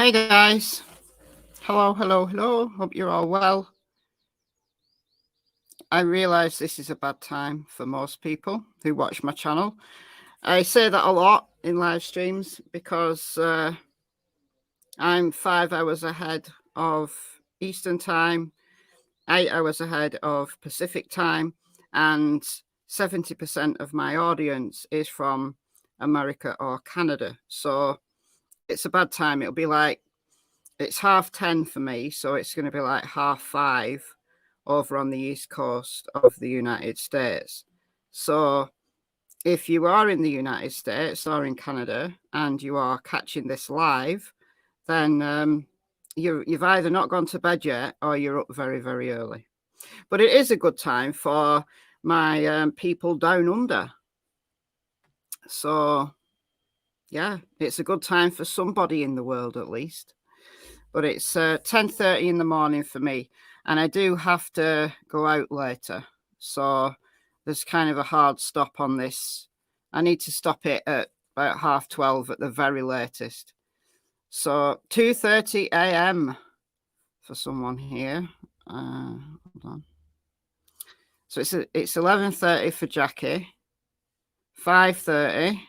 Hey guys. Hello, hello, hello. Hope you're all well. I realize this is a bad time for most people who watch my channel. I say that a lot in live streams because I'm 5 hours ahead of Eastern time, 8 hours ahead of Pacific time, and 70% of my audience is from America or Canada. So it's a bad time. It'll be like, it's 10:30 for me, so it's going to be like 5:30 over on the East Coast of the United States. So if you are in the United States or in Canada and you are catching this live, then you've either not gone to bed yet or you're up very, very early. But it is a good time for my people down under. So, yeah, it's a good time for somebody in the world at least. But it's 10:30 in the morning for me, and I do have to go out later. So there's kind of a hard stop on this. I need to stop it at about 12:30 at the very latest. So 2:30 a.m. for someone here. Hold on. So it's 11:30 for Jackie, 5:30,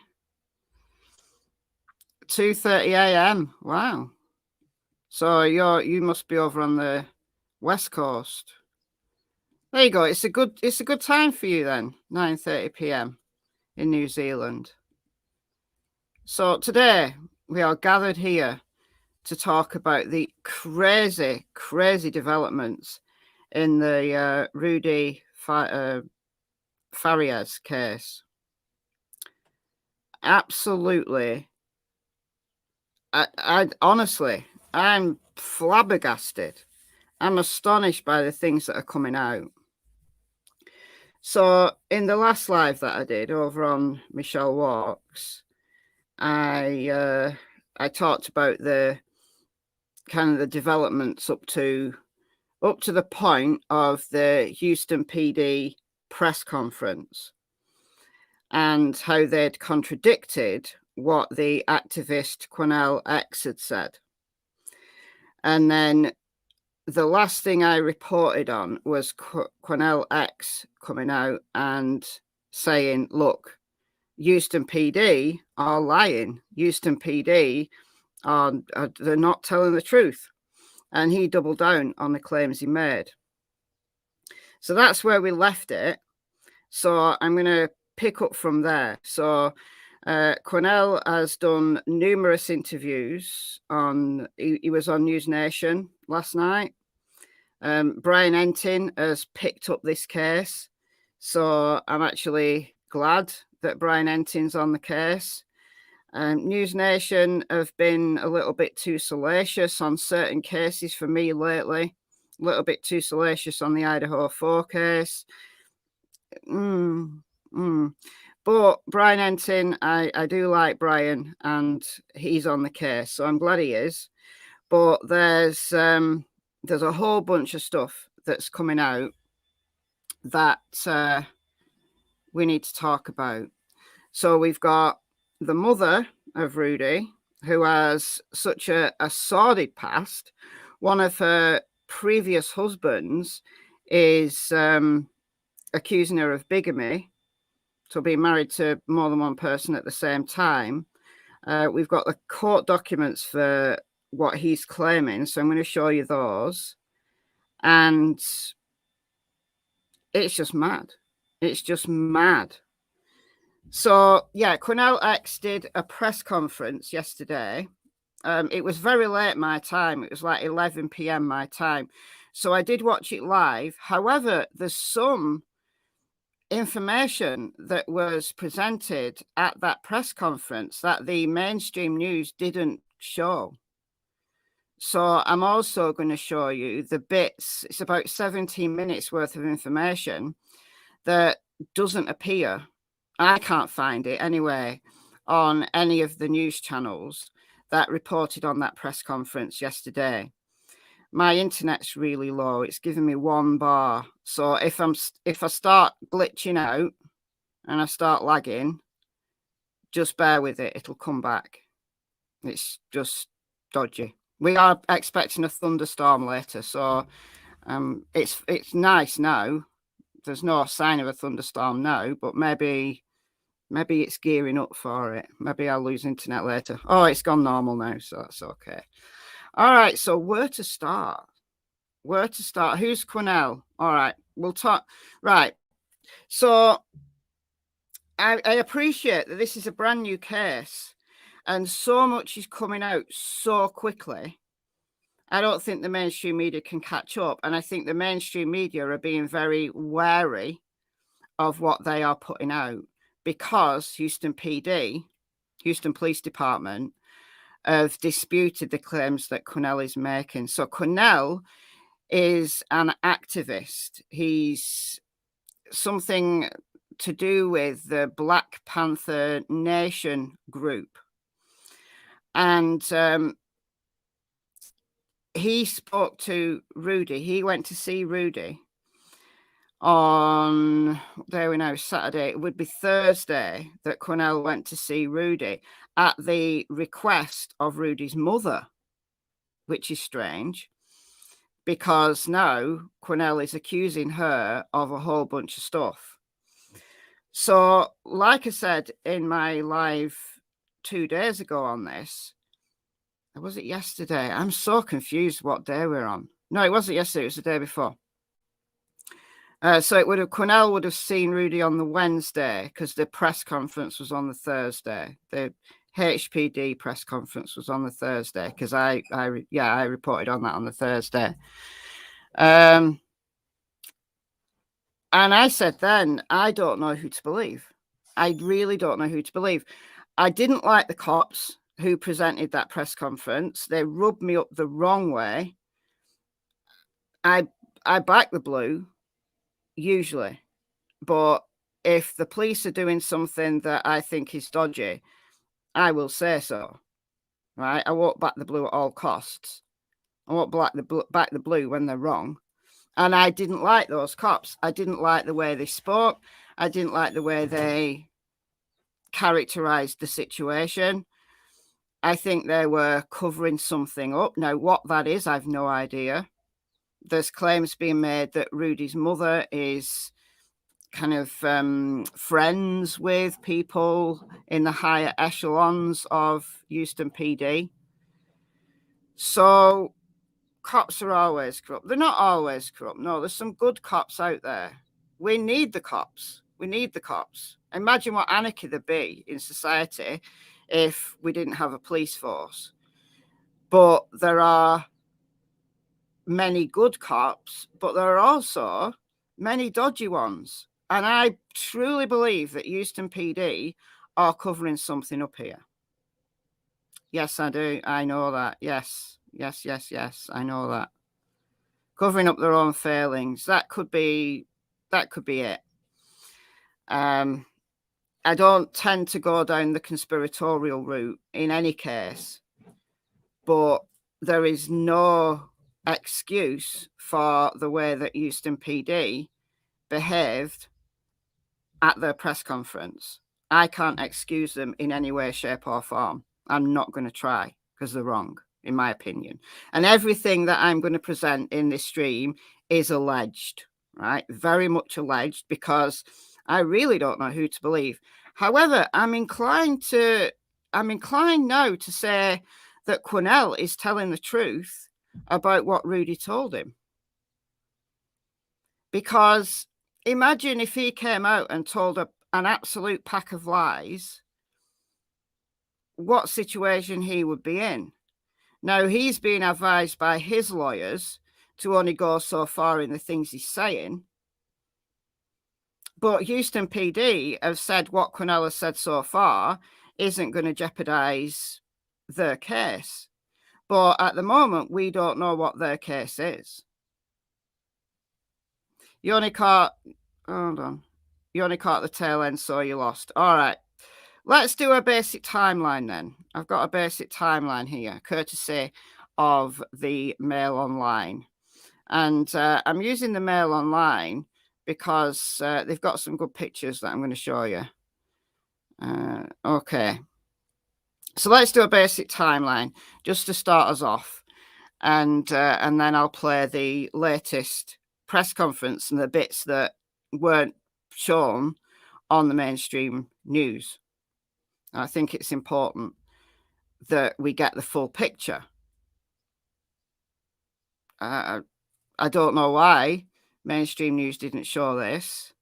2:30 a.m. Wow. So you must be over on the West Coast. There you go. It's a good time for you then. 9:30 p.m. in New Zealand. So today we are gathered here to talk about the crazy, crazy developments in the Rudy Farias case. Absolutely. I honestly, I'm flabbergasted. I'm astonished by the things that are coming out. So in the last live that I did over on Michelle Walks, I talked about the kind of the developments up to the point of the Houston PD press conference and how they'd contradicted what the activist Cornell X had said. And then the last thing I reported on was Cornell X coming out and saying, look, Houston PD are lying. Houston PD they're not telling the truth. And he doubled down on the claims he made. So that's where we left it. So I'm going to pick up from there. So Cornell has done numerous interviews on, he was on News Nation last night. Brian Entin has picked up this case. So I'm actually glad that Brian Entin's on the case. News Nation have been a little bit too salacious on certain cases for me lately. A little bit too salacious on the Idaho 4 case. But Brian Entin, I do like Brian, and he's on the case, so I'm glad he is. But there's a whole bunch of stuff that's coming out that we need to talk about. So we've got the mother of Rudy, who has such a sordid past. One of her previous husbands is accusing her of bigamy, so being married to more than one person at the same time. We've got the court documents for what he's claiming, so I'm going to show you those. And it's just mad. It's just mad. So, yeah, Cornell X did a press conference yesterday. It was very late my time. It was like 11 p.m. my time. So I did watch it live. However, there's some information that was presented at that press conference that the mainstream news didn't show. So I'm also going to show you the bits. It's about 17 minutes worth of information that doesn't appear. I can't find it anyway on any of the news channels that reported on that press conference yesterday. My internet's really low. It's giving me 1 bar. So if I start glitching out and I start lagging, just bear with it. It'll come back. It's just dodgy. We are expecting a thunderstorm later, so it's nice now. There's no sign of a thunderstorm now, but maybe it's gearing up for it. Maybe I'll lose internet later. Oh, it's gone normal now, so that's okay. All right, so where to start? Where to start? Who's Cornell? All right, we'll talk. Right, so I appreciate that this is a brand new case and so much is coming out so quickly. I don't think the mainstream media can catch up. And I think the mainstream media are being very wary of what they are putting out because Houston PD, Houston Police Department, have disputed the claims that Cornell is making. So Cornell is an activist. He's something to do with the Black Panther Nation group. And he spoke to Rudy. He went to see Rudy on, there we know, Saturday. It would be Thursday that Cornell went to see Rudy at the request of Rudy's mother, which is strange because now Cornell is accusing her of a whole bunch of stuff. So, like I said in my live 2 days ago on this, was it yesterday? I'm so confused what day we're on. No, it wasn't yesterday. It was the day before. So Cornell would have seen Rudy on the Wednesday because the press conference was on the Thursday. The HPD press conference was on the Thursday because I reported on that on the Thursday. And I said then, I don't know who to believe. I really don't know who to believe. I didn't like the cops who presented that press conference. They rubbed me up the wrong way. I back the blue, usually. But if the police are doing something that I think is dodgy, I will say so. Right? I won't back the blue at all costs. I won't back the blue when they're wrong. And I didn't like those cops. I didn't like the way they spoke. I didn't like the way they characterized the situation. I think they were covering something up. Now, what that is, I've no idea. There's claims being made that Rudy's mother is kind of friends with people in the higher echelons of Houston PD. So cops are always corrupt. They're not always corrupt. No, there's some good cops out there. We need the cops. We need the cops. Imagine what anarchy there'd be in society if we didn't have a police force. But there are many good cops, but there are also many dodgy ones. And I truly believe that Houston PD are covering something up here. Yes, I do. I know that. Yes. I know that. Covering up their own failings. That could be it. I don't tend to go down the conspiratorial route in any case, but there is no excuse for the way that Houston PD behaved at their press conference. I can't excuse them in any way, shape, or form. I'm not going to try because they're wrong, in my opinion. And everything that I'm going to present in this stream is alleged, right? Very much alleged because I really don't know who to believe. However, I'm inclined now to say that Cornell is telling the truth about what Rudy told him. Because imagine if he came out and told an absolute pack of lies, what situation he would be in. Now, he's being advised by his lawyers to only go so far in the things he's saying. But Houston PD have said what Cornell has said so far isn't going to jeopardize their case. But at the moment, we don't know what their case is. You only caught the tail end, so you lost. All right. Let's do a basic timeline then. I've got a basic timeline here, courtesy of the Mail Online. And I'm using the Mail Online because they've got some good pictures that I'm going to show you. Okay. So let's do a basic timeline just to start us off. and then I'll play the latest press conference and the bits that weren't shown on the mainstream news. I think it's important that we get the full picture. I don't know why mainstream news didn't show this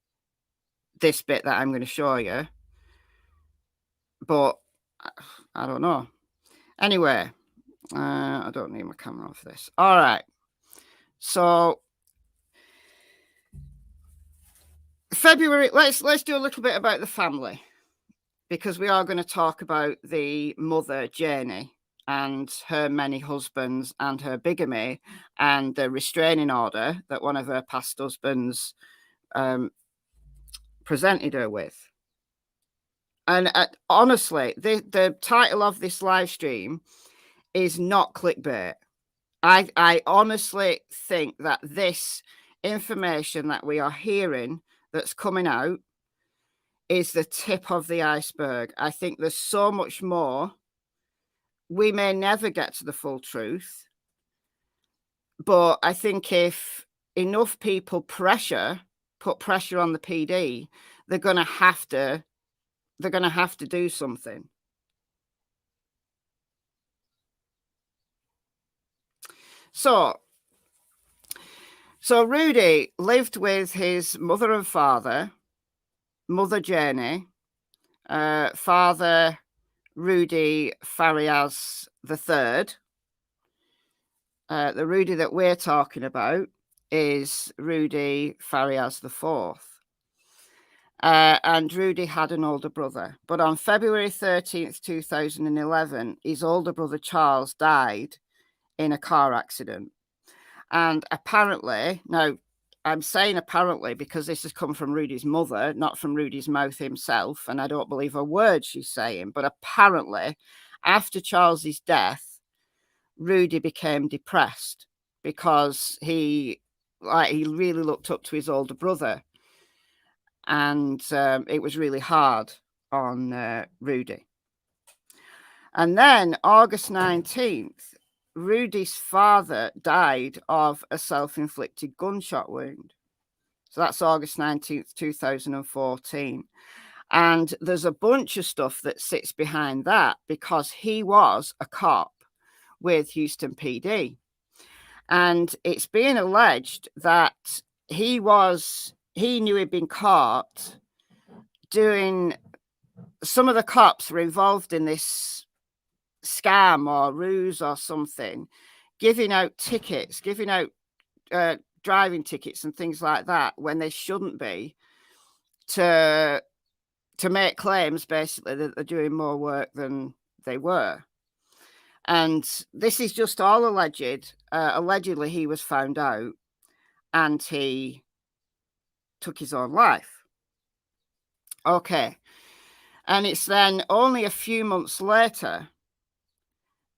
bit that I'm going to show you, but I don't know. Anyway, I don't need my camera for this. All right. So February, let's do a little bit about the family, because we are going to talk about the mother, Janie, and her many husbands and her bigamy and the restraining order that one of her past husbands presented her with. And honestly, the title of this live stream is not clickbait. I honestly think that this information that we are hearing that's coming out is the tip of the iceberg. I think there's so much more. We may never get to the full truth, but I think if enough people put pressure on the PD, they're going to have to do something. So Rudy lived with his mother and father, mother Janie, father Rudy Farias III. The Rudy that we're talking about is Rudy Farias IV. And Rudy had an older brother. But on February 13th, 2011, his older brother Charles died in a car accident. And apparently, now I'm saying apparently because this has come from Rudy's mother, not from Rudy's mouth himself, and I don't believe a word she's saying, but apparently after Charles's death, Rudy became depressed because he really looked up to his older brother, and it was really hard on Rudy. And then August 19th, Rudy's father died of a self-inflicted gunshot wound. So that's August 19th, 2014. And there's a bunch of stuff that sits behind that because he was a cop with Houston PD. And it's being alleged that he knew he'd been caught doing, some of the cops were involved in this scam or ruse or something, giving out tickets, giving out driving tickets and things like that when they shouldn't be, to make claims basically that they're doing more work than they were. And this is just all alleged. Allegedly he was found out and he took his own life. Okay. And it's then only a few months later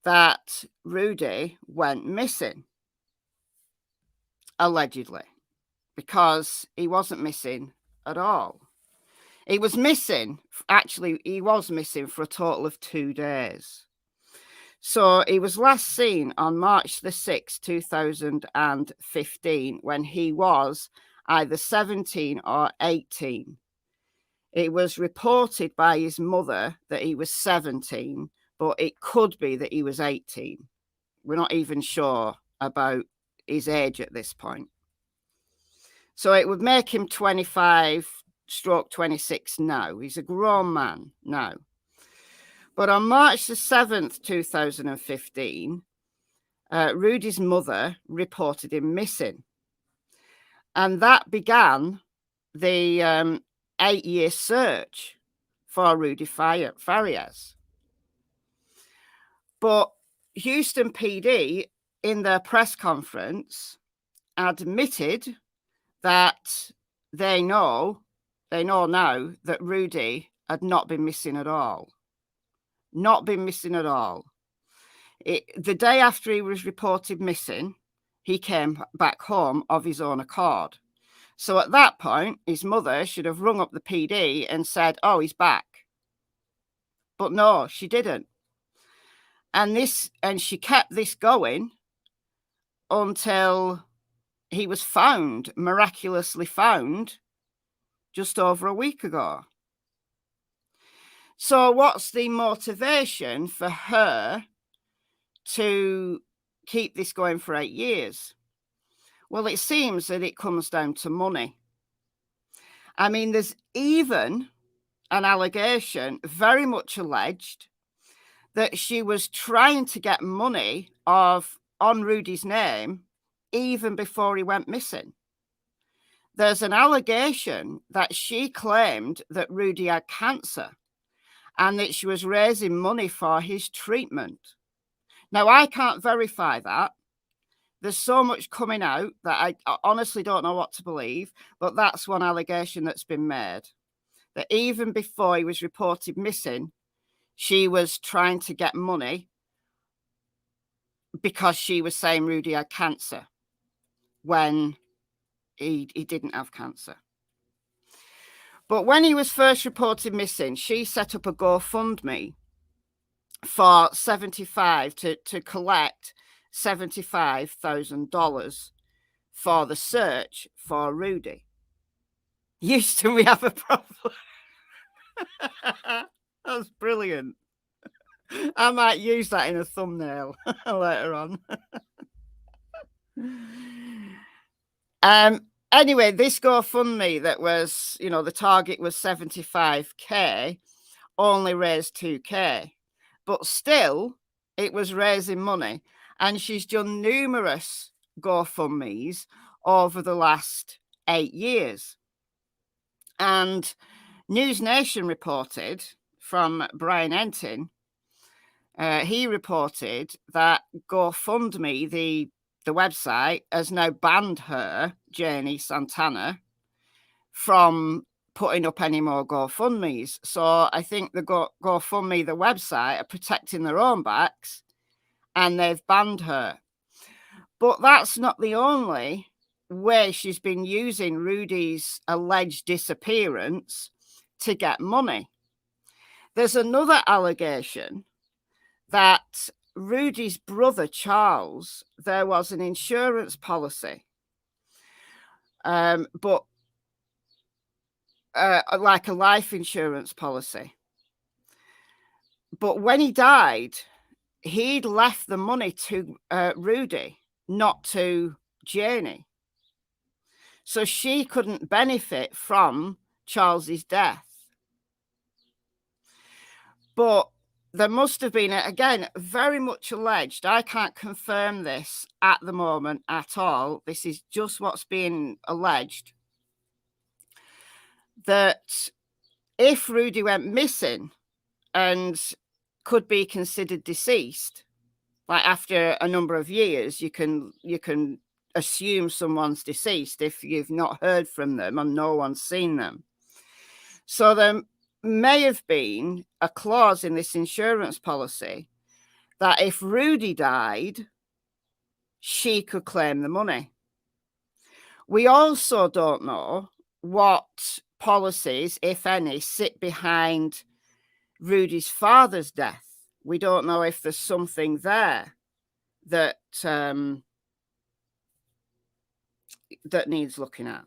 that Rudy went missing, allegedly, because he wasn't missing at all. He was missing, actually, he was missing for a total of 2 days. So he was last seen on March the 6th, 2015, when he was either 17 or 18. It was reported by his mother that he was 17, but it could be that he was 18. We're not even sure about his age at this point. So it would make him 25/26 now. He's a grown man now. But on March the 7th, 2015, Rudy's mother reported him missing. And that began the 8-year search for Rudy Farias. But Houston PD, in their press conference, admitted that they know now that Rudy had not been missing at all. Not been missing at all. The day after he was reported missing, he came back home of his own accord. So at that point, his mother should have rung up the PD and said, oh, he's back. But no, she didn't. And she kept this going until he was found, miraculously found, just over a week ago. So what's the motivation for her to keep this going for 8 years? Well, it seems that it comes down to money. I mean, there's even an allegation, very much alleged, that she was trying to get money on Rudy's name even before he went missing. There's an allegation that she claimed that Rudy had cancer and that she was raising money for his treatment. Now, I can't verify that. There's so much coming out that I honestly don't know what to believe, but that's one allegation that's been made. That even before he was reported missing, she was trying to get money because she was saying Rudy had cancer when he didn't have cancer. But when he was first reported missing, she set up a GoFundMe for to collect $75,000 for the search for Rudy. Houston, we have a problem. That's brilliant. I might use that in a thumbnail later on. Anyway, this GoFundMe that was, the target was 75K, only raised 2K. But still, it was raising money. And she's done numerous GoFundMes over the last 8 years. And News Nation reported from Brian Entin, he reported that GoFundMe, the website, has now banned her, Janie Santana, from putting up any more GoFundMes. So I think the GoFundMe, the website, are protecting their own backs, and they've banned her. But that's not the only way she's been using Rudy's alleged disappearance to get money. There's another allegation that Rudy's brother, Charles, there was an insurance policy, but like a life insurance policy. But when he died, he'd left the money to Rudy, not to Janie. So she couldn't benefit from Charles's death. But there must have been, again, very much alleged. I can't confirm this at the moment at all. This is just what's being alleged. That if Rudy went missing and could be considered deceased, like after a number of years, you can assume someone's deceased if you've not heard from them and no one's seen them. So there may have been a clause in this insurance policy that if Rudy died, she could claim the money. We also don't know what policies, if any, sit behind Rudy's father's death. We don't know if there's something there that that needs looking at.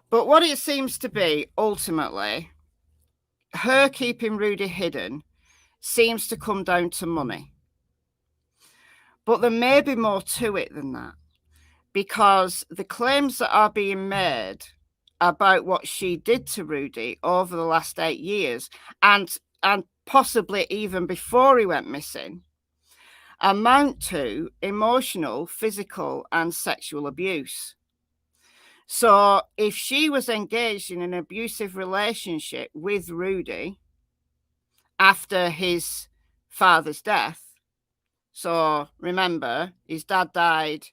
But what it seems to be, ultimately, her keeping Rudy hidden seems to come down to money. But there may be more to it than that, because the claims that are being made about what she did to Rudy over the last 8 years, and possibly even before he went missing, amount to emotional, physical, and sexual abuse. So if she was engaged in an abusive relationship with Rudy after his father's death, so remember, his dad died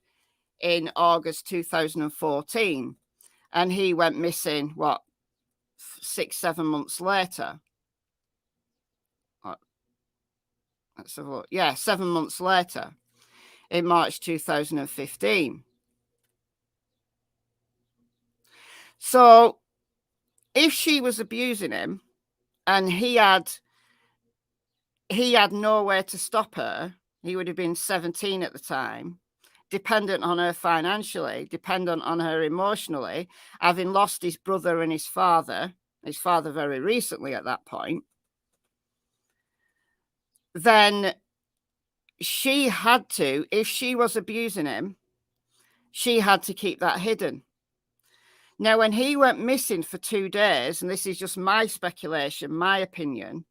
in August 2014, and he went missing, 6-7 months later. Let's have a look. Yeah, 7 months later, in March 2015. So if she was abusing him and he had nowhere to stop her, he would have been 17 at the time. dependent on her financially, dependent on her emotionally, having lost his brother and his father very recently at that point, then she had to, if she was abusing him, she had to keep that hidden. Now, when he went missing for 2 days, and this is just my speculation, my opinion,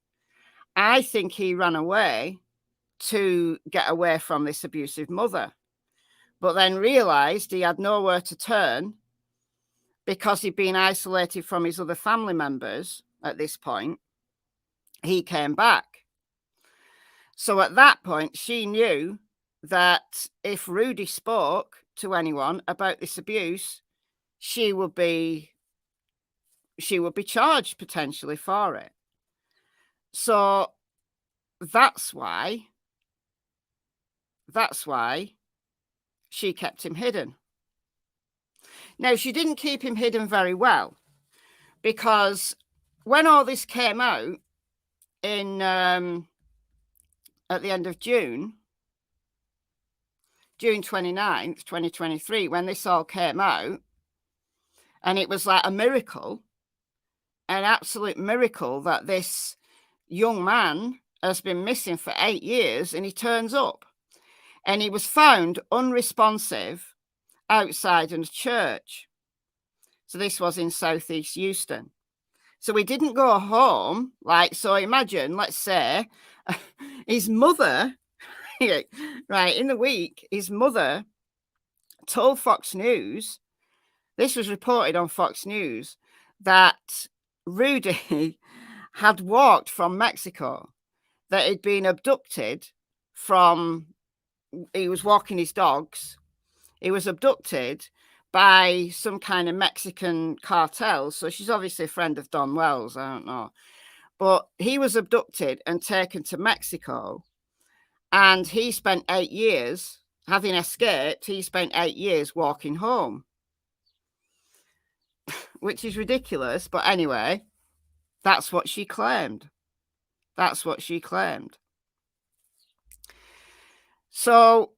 I think he ran away to get away from this abusive mother, but then realized he had nowhere to turn because he'd been isolated from his other family members at this point. He came back. So at that point, she knew that if Rudy spoke to anyone about this abuse, she would be charged potentially for it. So that's why she kept him hidden. Now, she didn't keep him hidden very well, because when all this came out in at the end of June 29th, 2023, when this all came out, and it was like a miracle, an absolute miracle, that this young man has been missing for 8 years, and he turns up, and he was found unresponsive outside a church. So this was in Southeast Houston. So he didn't go home. So imagine, let's say, his mother, right, in the week, his mother told Fox News, this was reported on Fox News, that Rudy had walked from Mexico, that he'd been abducted from, he was walking his dogs, he was abducted by some kind of Mexican cartel. So she's obviously a friend of Don Wells, I don't know. But he was abducted and taken to Mexico. And he spent 8 years, having escaped, he spent 8 years walking home. Which is ridiculous. But anyway, that's what she claimed. That's what she claimed. So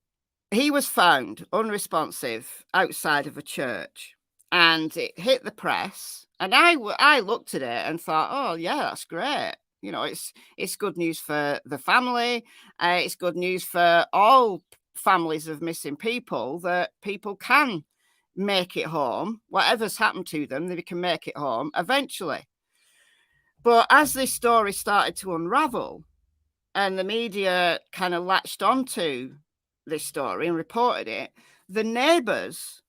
he was found unresponsive outside of a church, and it hit the press. And I looked at it and thought, oh yeah, that's great. You know, it's good news for the family. It's good news for all families of missing people, that people can make it home. Whatever's happened to them, they can make it home eventually. But as this story started to unravel, and the media kind of latched onto this story and reported it, the neighbours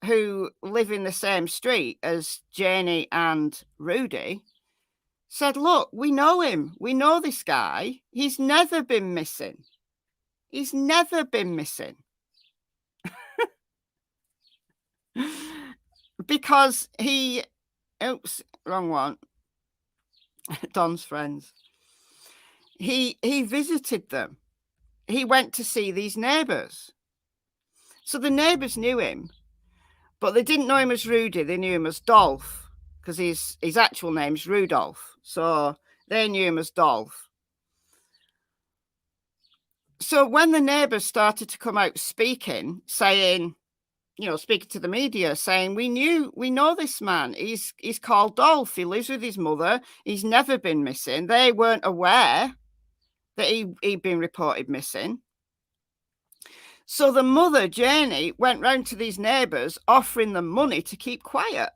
who live in the same street as Janie and Rudy said, look, we know him. We know this guy. He's never been missing. He's never been missing. Because he, oops, wrong one. Don's friends. He visited them. He went to see these neighbours. So the neighbours knew him, but they didn't know him as Rudy. They knew him as Dolph, because his actual name's Rudolph. So they knew him as Dolph. So when the neighbours started to come out speaking, saying, you know, speaking to the media, saying, we know this man. He's called Dolph. He lives with his mother. He's never been missing. They weren't aware that he'd been reported missing. So the mother, Janie, went round to these neighbours offering them money to keep quiet.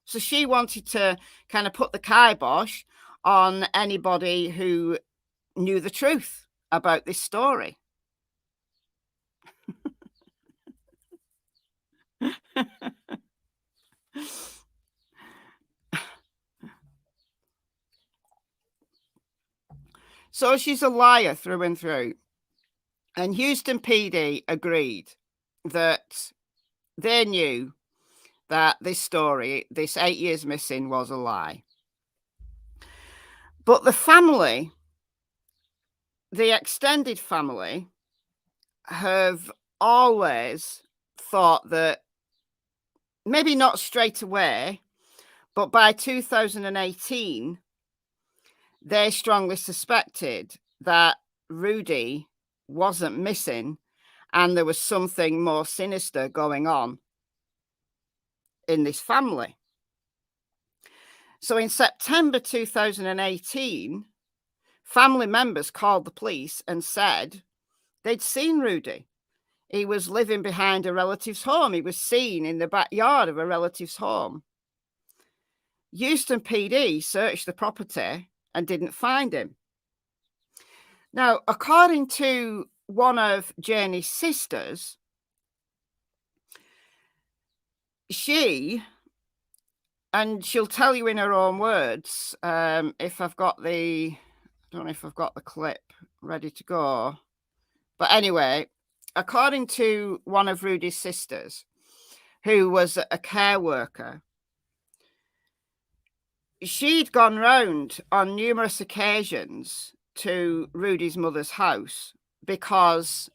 So she wanted to kind of put the kibosh on anybody who knew the truth about this story. So she's a liar through and through. And Houston PD agreed that they knew that this story, this 8 years missing, was a lie. But the family, the extended family, have always thought that, maybe not straight away, but by 2018, they strongly suspected that Rudy wasn't missing and there was something more sinister going on in this family. So in September 2018, family members called the police and said they'd seen Rudy. He was living behind a relative's home. He was seen in the backyard of a relative's home. Houston PD searched the property and didn't find him. Now, according to one of Janie's sisters, and she'll tell you in her own words, if I've got I don't know if I've got the clip ready to go. But anyway, according to one of Rudy's sisters, who was a care worker, she'd gone round on numerous occasions to Rudy's mother's house because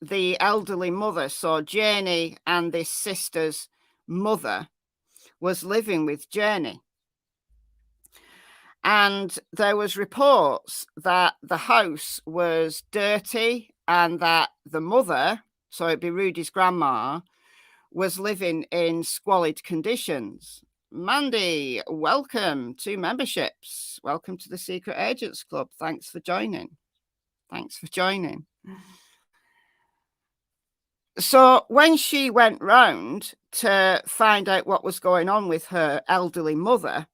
the elderly mother, so Janie and this sister's mother, was living with Janie. And there was reports that the house was dirty and that the mother, so it'd be Rudy's grandma, was living in squalid conditions. Mandy, welcome to memberships. Welcome to the Secret Agents Club. Thanks for joining. Thanks for joining. So when she went round to find out what was going on with her elderly mother,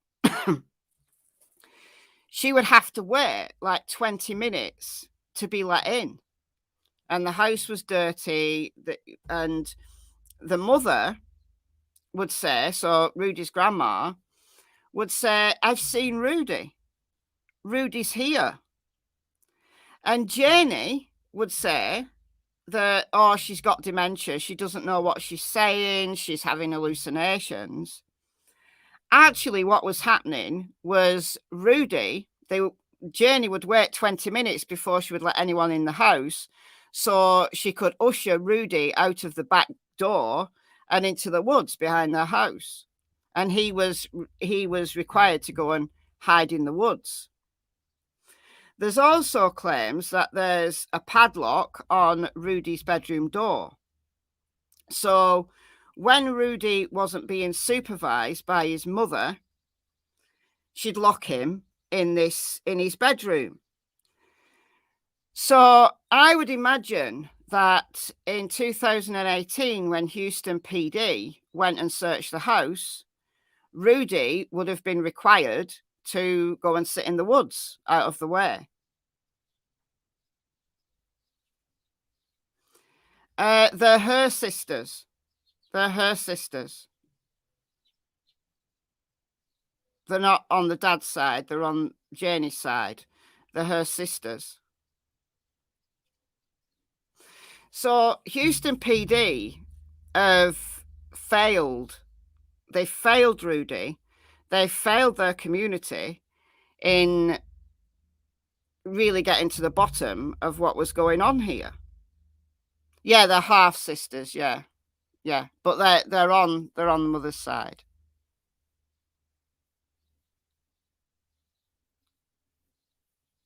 she would have to wait like 20 minutes to be let in. And the house was dirty. And the mother would say, so Rudy's grandma would say, I've seen Rudy. Rudy's here. And Janie would say that, oh, she's got dementia. She doesn't know what she's saying. She's having hallucinations. Actually, what was happening was Janie would wait 20 minutes before she would let anyone in the house so she could usher Rudy out of the back door and into the woods behind their house. And he was required to go and hide in the woods. There's also claims that there's a padlock on Rudy's bedroom door. So when Rudy wasn't being supervised by his mother, she'd lock him in his bedroom. So I would imagine that in 2018, when Houston PD went and searched the house, Rudy would have been required to go and sit in the woods out of the way. They're her sisters. They're her sisters. They're not on the dad's side. They're on Janie's side. They're her sisters. So Houston PD have failed. They failed Rudy. They failed their community in really getting to the bottom of what was going on here. Yeah, they're half sisters. Yeah. But they're on the mother's side.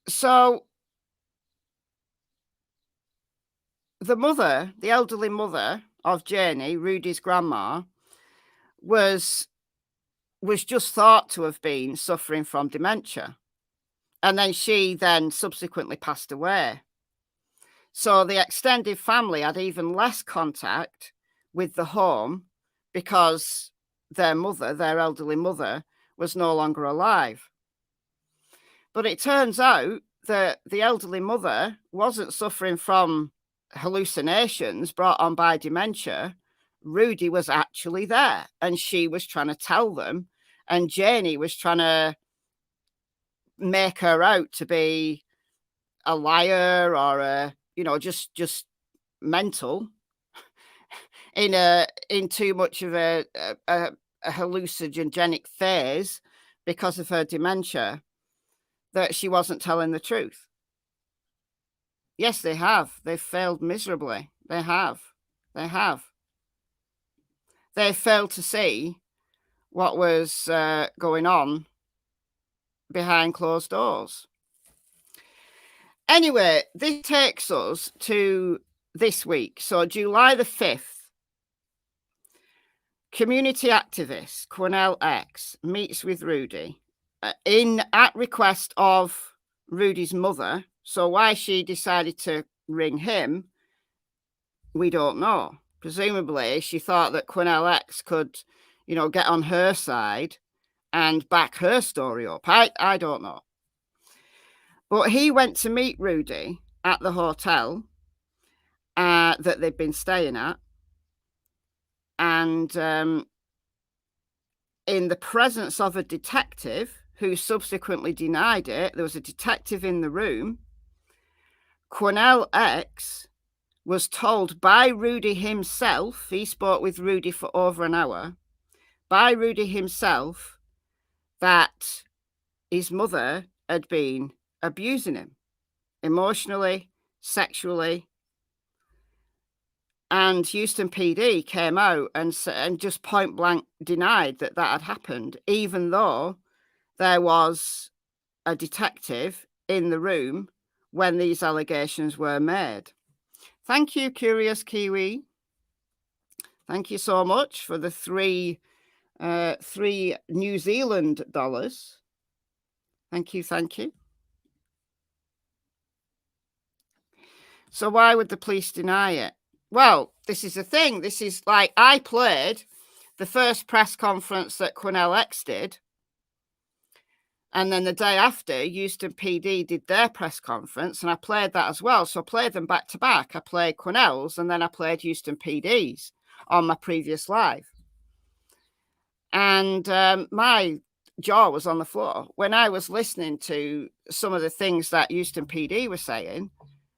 So the mother, the elderly mother of Janie, Rudy's grandma, was just thought to have been suffering from dementia. And then she subsequently passed away. So the extended family had even less contact with the home because their elderly mother, was no longer alive. But it turns out that the elderly mother wasn't suffering from hallucinations brought on by dementia. Rudy was actually there and she was trying to tell them, and Janie was trying to make her out to be a liar or just mental in too much of a hallucinogenic phase because of her dementia, that she wasn't telling the truth. Yes, they have. They've failed miserably. They have. They failed to see what was going on behind closed doors. Anyway, this takes us to this week. So July the 5th, community activist Cornell X meets with Rudy at request of Rudy's mother. So why she decided to ring him, we don't know. Presumably, she thought that Cornell X could, get on her side and back her story up. I don't know. But he went to meet Rudy at the hotel that they'd been staying at. And in the presence of a detective who subsequently denied it, there was a detective in the room. Cornell X was told by Rudy himself, he spoke with Rudy for over an hour, by Rudy himself, that his mother had been abusing him emotionally, sexually. And Houston PD came out and just point blank denied that had happened, even though there was a detective in the room when these allegations were made. Thank you, Curious Kiwi. Thank you so much for the three New Zealand dollars. Thank you. So why would the police deny it? Well, this is the thing. This is like, I played the first press conference that Cornell X did. And then the day after, Houston PD did their press conference, and I played that as well. So I played them back to back. I played Cornell's, and then I played Houston PD's on my previous live. And my jaw was on the floor. When I was listening to some of the things that Houston PD was saying,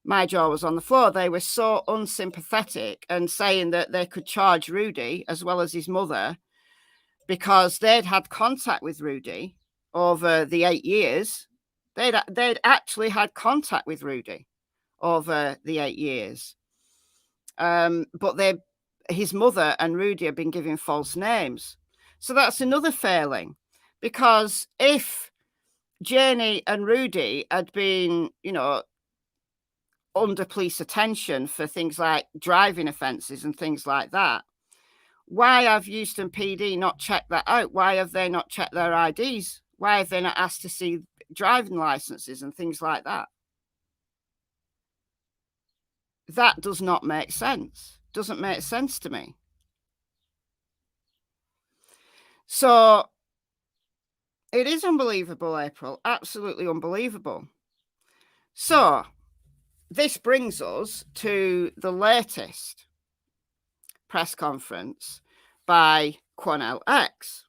my jaw was on the floor. They were so unsympathetic and saying that they could charge Rudy as well as his mother because they'd had contact with Rudy over the 8 years. They'd actually had contact with Rudy over the 8 years. But his mother and Rudy have been giving false names. So that's another failing, because if Janie and Rudy had been, under police attention for things like driving offences and things like that, why have Houston PD not checked that out? Why have they not checked their IDs? Why have they not asked to see driving licenses and things like that? That does not make sense. Doesn't make sense to me. So it is unbelievable, April. Absolutely unbelievable. So this brings us to the latest press conference by Cornell X.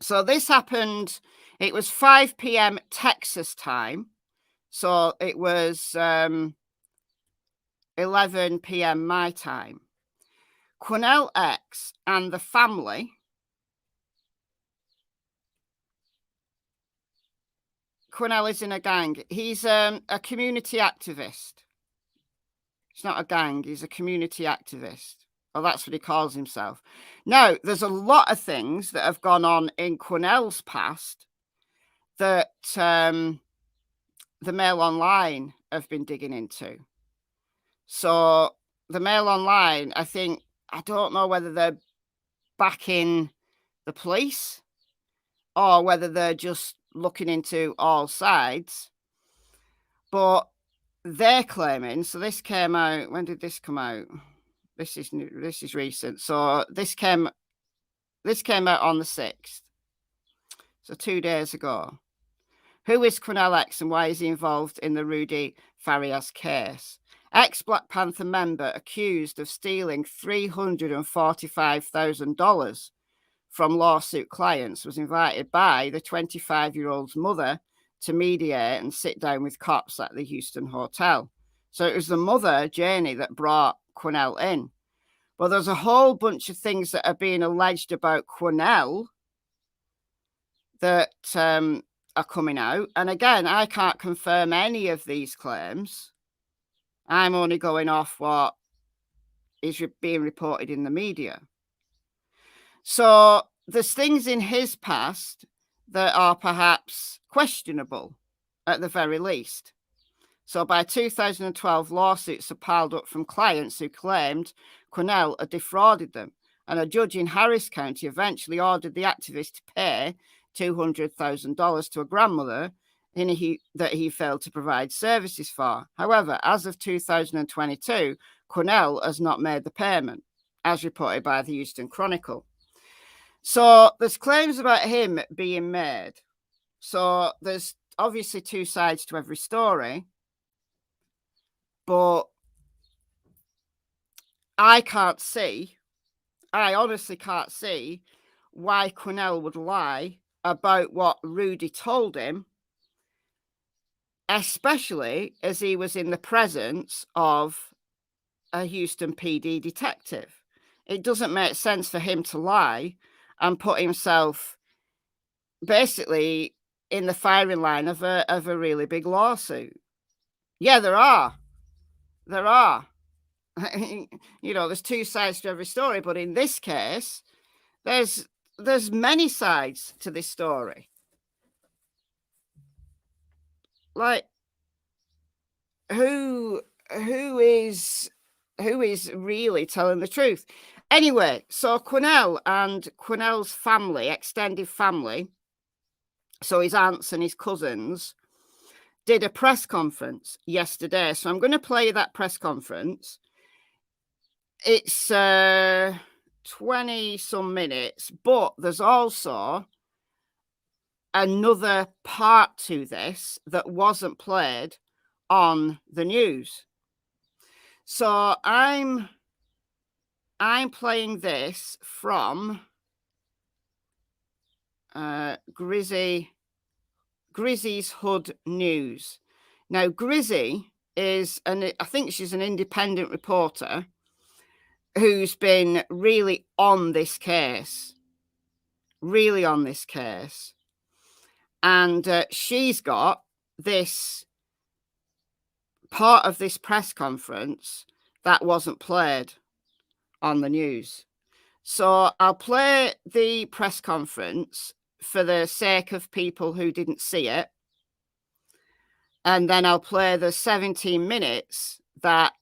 So this happened, it was 5 p.m. Texas time. So it was 11 p.m. my time. Cornell X and the family Cornell is in a gang. He's a community activist. It's not a gang. He's a community activist. Well, that's what he calls himself. Now, there's a lot of things that have gone on in Cornell's past that the Mail Online have been digging into. So the Mail Online, I don't know whether they're backing the police or whether they're just looking into all sides, but they're claiming, so this came out, when did this come out? This is new, this is recent. So this came out on the 6th, so 2 days ago. Who is Cornell X and why is he involved in the Rudy Farias case? Ex-Black Panther member accused of stealing $345,000 from lawsuit clients was invited by the 25-year-old's mother to mediate and sit down with cops at the Houston hotel. So it was the mother, Janie, that brought Cornell in. But there's a whole bunch of things that are being alleged about Cornell that are coming out. And again, I can't confirm any of these claims. I'm only going off what is being reported in the media. So there's things in his past that are perhaps questionable at the very least. So by 2012, lawsuits have piled up from clients who claimed Cornell had defrauded them, and a judge in Harris County eventually ordered the activist to pay $200,000 to a grandmother that he failed to provide services for. However, as of 2022, Cornell has not made the payment, as reported by the Houston Chronicle. So there's claims about him being made. So there's obviously two sides to every story, but I honestly can't see why Cornell would lie about what Rudy told him, especially as he was in the presence of a Houston PD detective. It doesn't make sense for him to lie and put himself basically in the firing line of a really big lawsuit. Yeah, there are. You know, there's two sides to every story, but in this case, there's many sides to this story. Like, who is really telling the truth? Anyway, so Cornell and Cornell's family, extended family, so his aunts and his cousins, did a press conference yesterday. So I'm going to play that press conference. It's 20 some minutes, but there's also another part to this that wasn't played on the news. So I'm playing this from Grissy's Hood News. Now, Grissy is I think she's an independent reporter who's been really on this case. And she's got this part of this press conference that wasn't played on the news. So I'll play the press conference for the sake of people who didn't see it. And then I'll play the 17 minutes that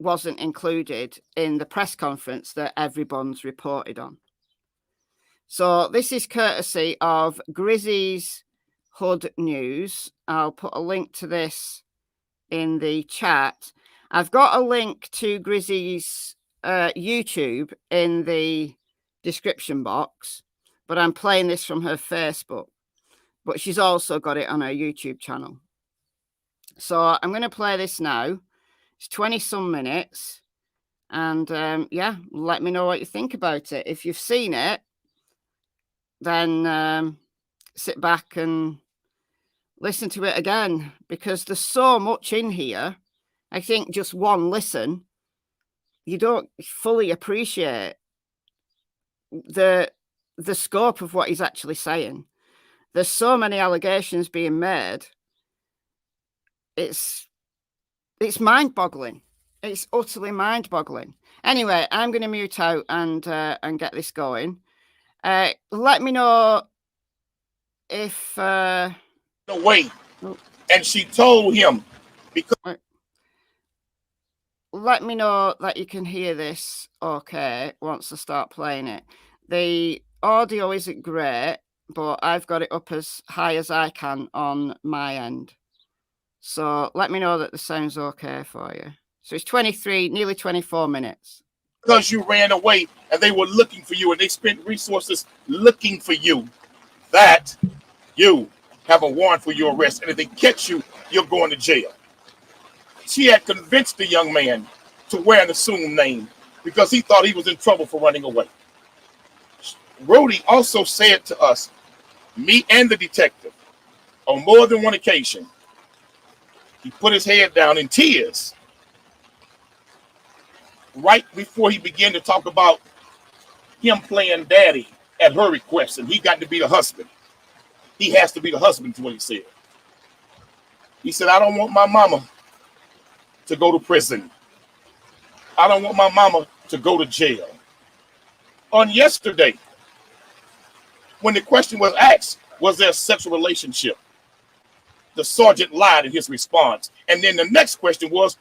wasn't included in the press conference that everyone's reported on. So this is courtesy of Grissy's Hood News. I'll put a link to this in the chat. I've got a link to Grissy's YouTube in the description box, but I'm playing this from her Facebook. But she's also got it on her YouTube channel. So I'm going to play this now. It's 20 some minutes. And yeah, let me know what you think about it. If you've seen it, then sit back and listen to it again, because there's so much in here. I think just one listen, you don't fully appreciate the scope of what he's actually saying. There's so many allegations being made. It's mind-boggling. It's utterly mind-boggling. Anyway, I'm going to mute out and get this going. Let me know if away, and she told him because. Let me know that you can hear this okay once I start playing it. The audio isn't great, but I've got it up as high as I can on my end. So let me know that the sound's okay for you. So it's 23, nearly 24 minutes. Because you ran away and they were looking for you and they spent resources looking for you, that you have a warrant for your arrest. And if they catch you, you're going to jail. She had convinced the young man to wear an assumed name because he thought he was in trouble for running away. Rudy also said to us, me and the detective, on more than one occasion, he put his head down in tears right before he began to talk about him playing daddy at her request, and he got to be the husband. He has to be the husband, is what he said. He said, I don't want my mama to go to prison. I don't want my mama to go to jail. On yesterday, when the question was asked, was there a sexual relationship? The sergeant lied in his response. And then the next question was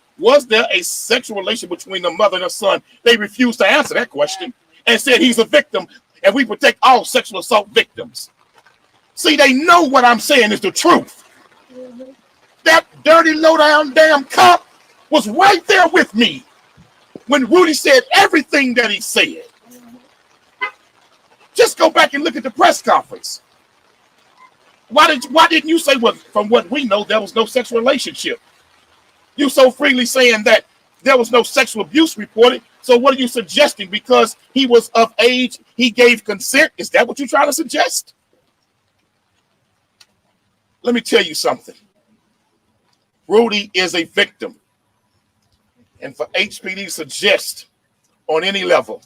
there a sexual relation between the mother and her son? They refused to answer that question and said he's a victim and we protect all sexual assault victims. See, they know what I'm saying is the truth. That dirty, low-down damn cop was right there with me when Rudy said everything that he said. Just go back and look at the press conference. Why didn't you say, well, from what we know, there was no sexual relationship? You so freely saying that there was no sexual abuse reported. So what are you suggesting? Because he was of age, he gave consent? Is that what you're trying to suggest? Let me tell you something. Rudy is a victim. And for HPD to suggest on any level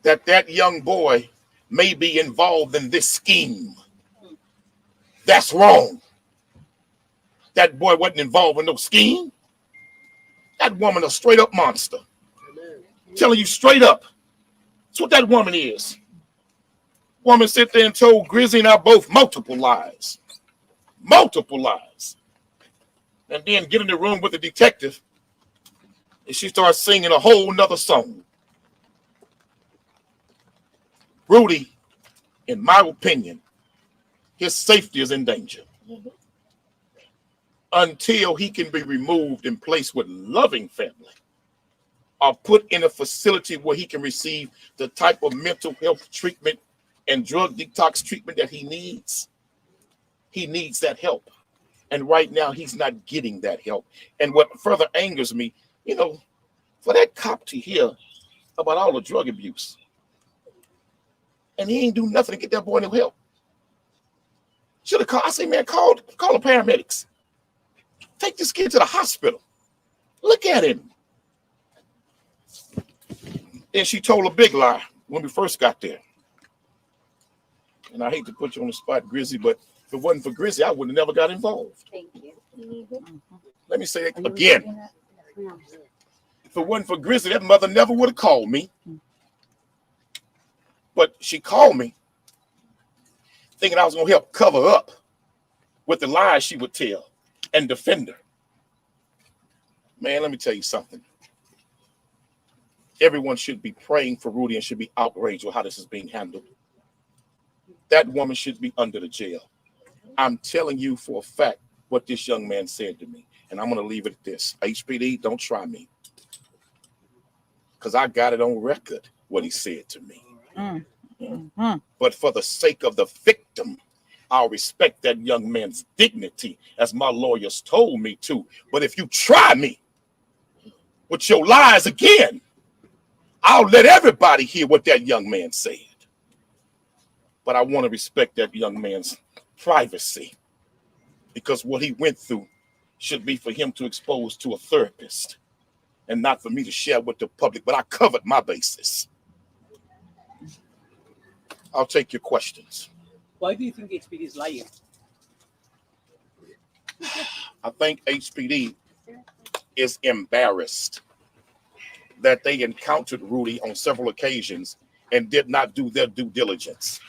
that that young boy may be involved in this scheme, that's wrong. That boy wasn't involved in no scheme. That woman a straight up monster. Amen. Telling you straight up. That's what that woman is. Woman sit there and told Grissy and I both multiple lies. Multiple lies. And then get in the room with the detective and she starts singing a whole nother song. Rudy, in my opinion, his safety is in danger. Until he can be removed and placed with loving family or put in a facility where he can receive the type of mental health treatment and drug detox treatment that he needs. He needs that help. And right now he's not getting that help. And what further angers me, you know, for that cop to hear about all the drug abuse and he ain't do nothing to get that boy no help. Should have called. I say, man, call the paramedics. Take this kid to the hospital. Look at him. And she told a big lie when we first got there. And I hate to put you on the spot, Grissy, but if it wasn't for Grissy, I would have never got involved. Thank you. Let me say it again. If it wasn't for Grissy, that mother never would have called me. But she called me thinking I was going to help cover up with the lies she would tell and defend her. Man, let me tell you something. Everyone should be praying for Rudy and should be outraged with how this is being handled. That woman should be under the jail. I'm telling you for a fact what this young man said to me. And I'm going to leave it at this. HPD, don't try me. Because I got it on record what he said to me. But for the sake of the victim, I'll respect that young man's dignity, as my lawyers told me to. But if you try me with your lies again, I'll let everybody hear what that young man said. But I want to respect that young man's privacy, because what he went through should be for him to expose to a therapist and not for me to share with the public. But I covered my bases. I'll take your questions. Why do you think HPD is lying? I think HPD is embarrassed that they encountered Rudy on several occasions and did not do their due diligence.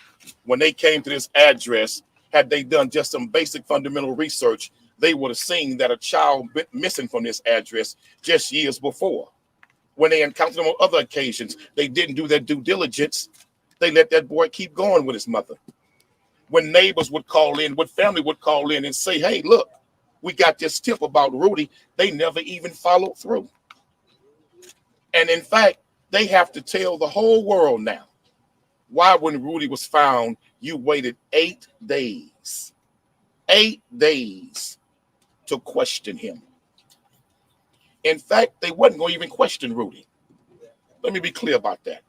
When they came to this address, had they done just some basic fundamental research, they would have seen that a child went missing from this address just years before. When they encountered him on other occasions, they didn't do their due diligence. They let that boy keep going with his mother. When neighbors would call in, when family would call in and say, hey, look, we got this tip about Rudy, they never even followed through. And in fact, they have to tell the whole world now why when Rudy was found, you waited 8 days. 8 days to question him. In fact, they wasn't going to even question Rudy. Let me be clear about that.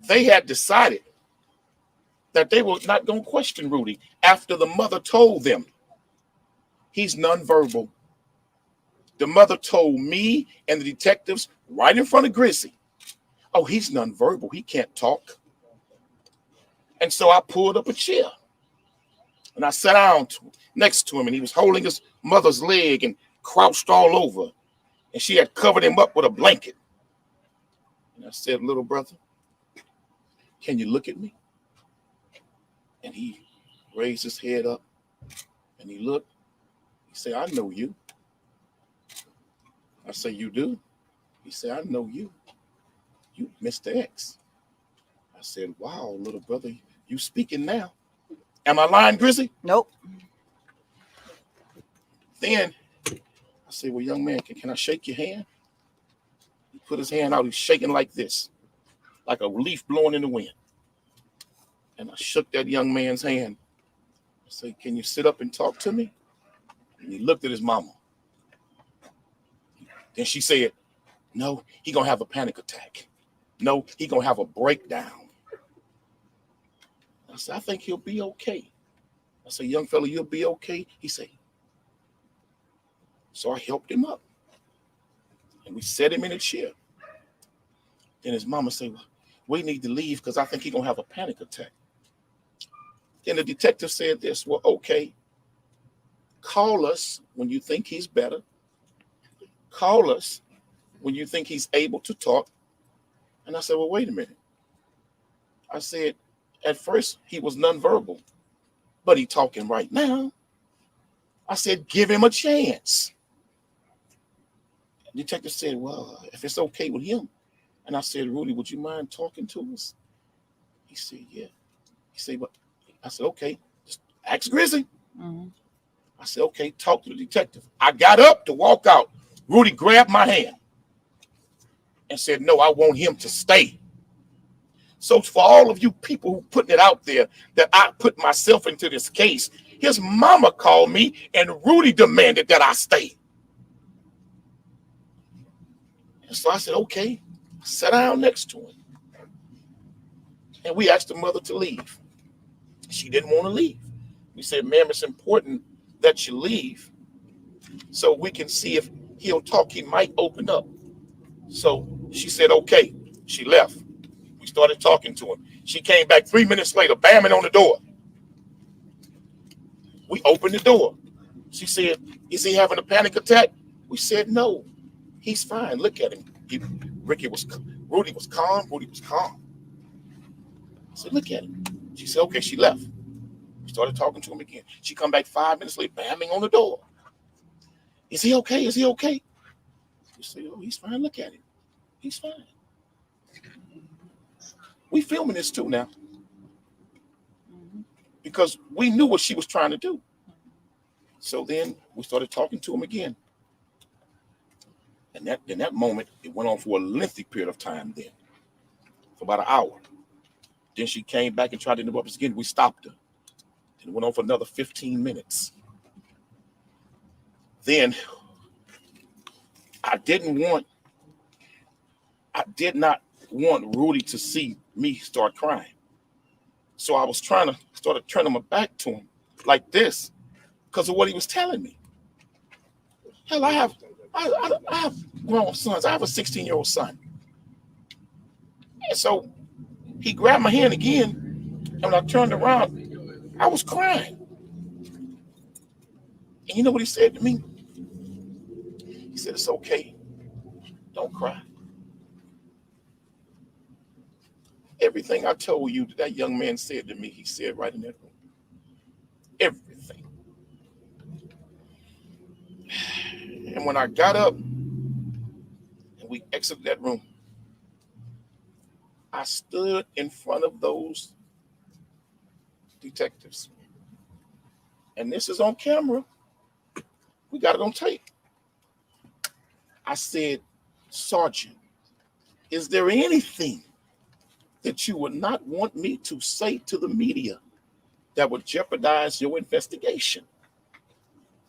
They had decided that they were not going to question Rudy after the mother told them he's nonverbal. The mother told me and the detectives right in front of Grissy, oh, he's nonverbal. He can't talk. And so I pulled up a chair and I sat down next to him, and he was holding his mother's leg and crouched all over. And she had covered him up with a blanket. And I said, little brother, can you look at me? And he raised his head up And he looked. He said, I know you. I said, you do? He said, I know you. You Mr. X. I said, wow, little brother, you speaking now. Am I lying, Grissy? Nope. Then I said, well, young man, can I shake your hand? He put his hand out. He's shaking like this, like a leaf blowing in the wind. And I shook that young man's hand. I said, can you sit up and talk to me? And he looked at his mama. Then she said, no, he gonna have a panic attack. No, he gonna have a breakdown. I said, I think he'll be okay. I said, young fella, you'll be okay? He said, so I helped him up. And we set him in a chair. Then his mama said, well, we need to leave because I think he's gonna have a panic attack. Then the detective said this, well, okay, call us when you think he's better. Call us when you think he's able to talk. And I said, well, wait a minute. I said, at first he was nonverbal, but he's talking right now. I said, give him a chance. The detective said, well, if it's okay with him. And I said, Rudy, would you mind talking to us? He said, yeah. He said, but I said, okay, just ask Grissy. Mm-hmm. I said, okay, talk to the detective. I got up to walk out. Rudy grabbed my hand and said, no, I want him to stay. So for all of you people who putting it out there that I put myself into this case, his mama called me and Rudy demanded that I stay. And so I said, okay, I sat down next to him. And we asked the mother to leave. She didn't want to leave. We said, ma'am, it's important that you leave so we can see if he'll talk. He might open up. So she said, okay. She left. We started talking to him. She came back 3 minutes later, bamming on the door. We opened the door. She said, is he having a panic attack? We said, no, he's fine. Look at him. Rudy was calm. Rudy was calm. I said, look at him. She said, okay. She left. We started talking to him again. She come back 5 minutes later, bamming on the door. Is he okay? Is he okay? We said, oh, he's fine. Look at him. He's fine. We filming this too now because we knew what she was trying to do. So then we started talking to him again. And in that moment, it went on for a lengthy period of time then, for about an hour. Then she came back and tried to interrupt us again. We stopped her. Then it went on for another 15 minutes. Then I did not want Rudy to see me start crying. So I was trying to start turning my back to him like this because of what he was telling me. Hell, I have grown sons. I have a 16-year-old son. And so he grabbed my hand again, and when I turned around, I was crying. And you know what he said to me? He said, it's okay. Don't cry. Everything I told you that young man said to me, he said right in that room. Everything. And when I got up and we exited that room, I stood in front of those detectives. And this is on camera. We got it on tape. I said, Sergeant, is there anything that you would not want me to say to the media that would jeopardize your investigation?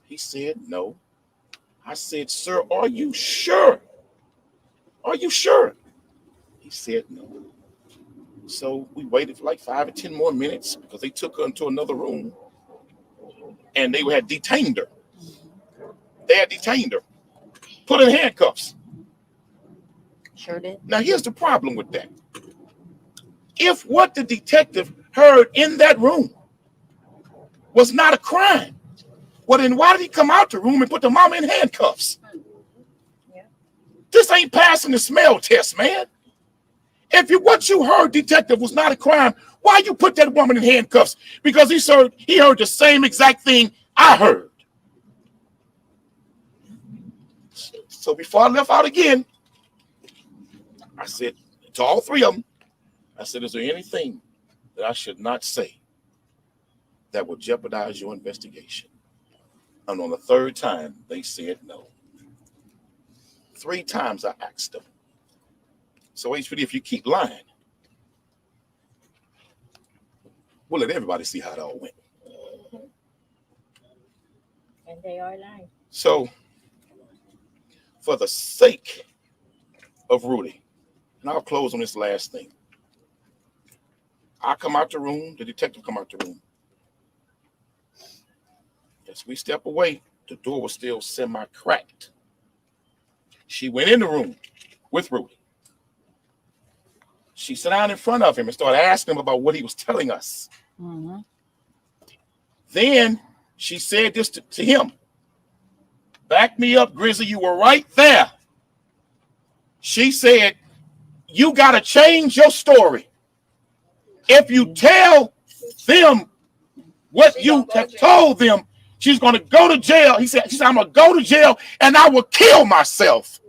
He said, no. I said, sir, are you sure? Are you sure? He said, no. So we waited for like 5 or 10 more minutes because they took her into another room and they had detained her. They had detained her, put her in handcuffs. Sure did. Now, here's the problem with that. If what the detective heard in that room was not a crime, well, then why did he come out the room and put the mama in handcuffs? Yeah. This ain't passing the smell test, man. If what you heard, detective, was not a crime, why you put that woman in handcuffs? Because he heard the same exact thing I heard. So before I left out again, I said to all three of them, I said, is there anything that I should not say that would jeopardize your investigation? And on the third time, they said no. 3 times I asked them. So HPD, if you keep lying, we'll let everybody see how it all went. And they are lying. So, for the sake of Rudy, and I'll close on this last thing. I come out the room, the detective come out the room. As we step away, the door was still semi-cracked. She went in the room with Rudy. She sat down in front of him and started asking him about what he was telling us. Mm-hmm. Then she said this to him. Back me up, Grissy, you were right there. She said, you got to change your story. If you tell them what you have told them, she's going to go to jail. She said, I'm going to go to jail and I will kill myself.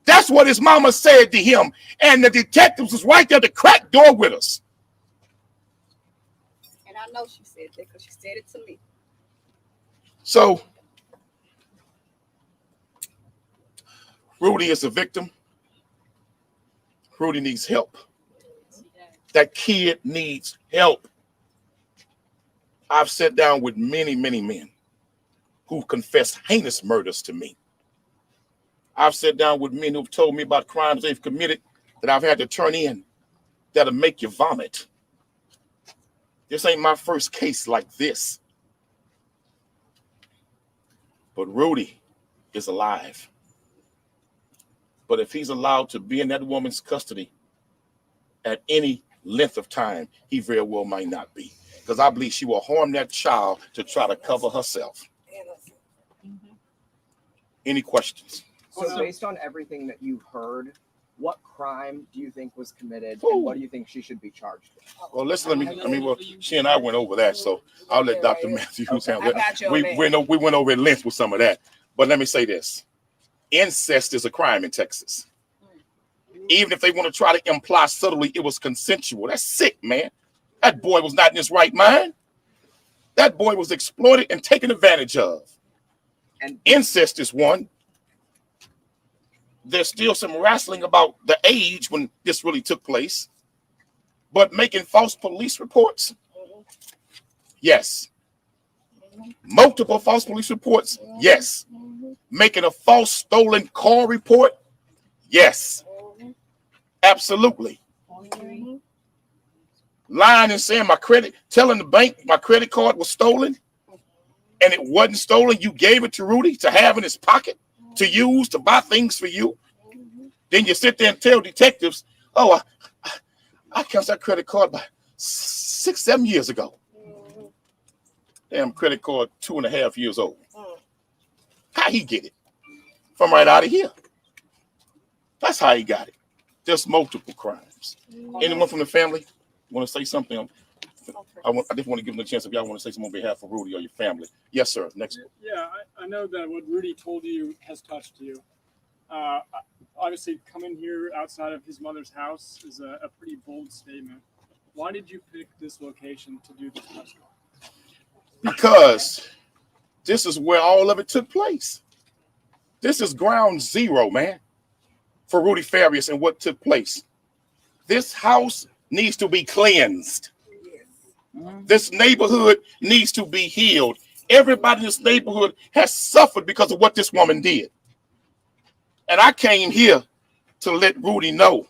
That's what his mama said to him. And the detectives was right there at the crack door with us. And I know she said that because she said it to me. So, Rudy is a victim. Rudy needs help. That kid needs help. I've sat down with many, many men who confessed heinous murders to me. I've sat down with men who've told me about crimes they've committed that I've had to turn in that'll make you vomit. This ain't my first case like this. But Rudy is alive. But if he's allowed to be in that woman's custody at any length of time, he very well might not be. Because I believe she will harm that child to try to cover herself. Any questions? So based on everything that you've heard, what crime do you think was committed, and what do you think she should be charged with? Well, well, she and I went over that, so I'll let Dr. Matthews handle it. We went over at length with some of that. But let me say this. Incest is a crime in Texas. Even if they want to try to imply subtly it was consensual. That's sick, man. That boy was not in his right mind. That boy was exploited and taken advantage of. And incest is one. There's still some wrestling about the age when this really took place. But making false police reports? Yes. Multiple false police reports? Yes. Making a false stolen car report? Yes. Absolutely. Lying and saying telling the bank my credit card was stolen and it wasn't stolen. You gave it to Rudy to have in his pocket to use to buy things for you. Then you sit there and tell detectives, oh, I canceled that credit card by 6-7 years ago. Damn credit card 2.5 years old. How he get it? From right out of here. That's how he got it. There's multiple crimes. Anyone from the family want to say something? I just want to give them a chance if y'all want to say something on behalf of Rudy or your family. Yes, sir. Next one. Yeah, I know that what Rudy told you has touched you. Obviously, coming here outside of his mother's house is a pretty bold statement. Why did you pick this location to do this press call? Because this is where all of it took place. This is ground zero, man, for Rudy Farias and what took place. This house needs to be cleansed. This neighborhood needs to be healed. Everybody in this neighborhood has suffered because of what this woman did. And I came here to let Rudy know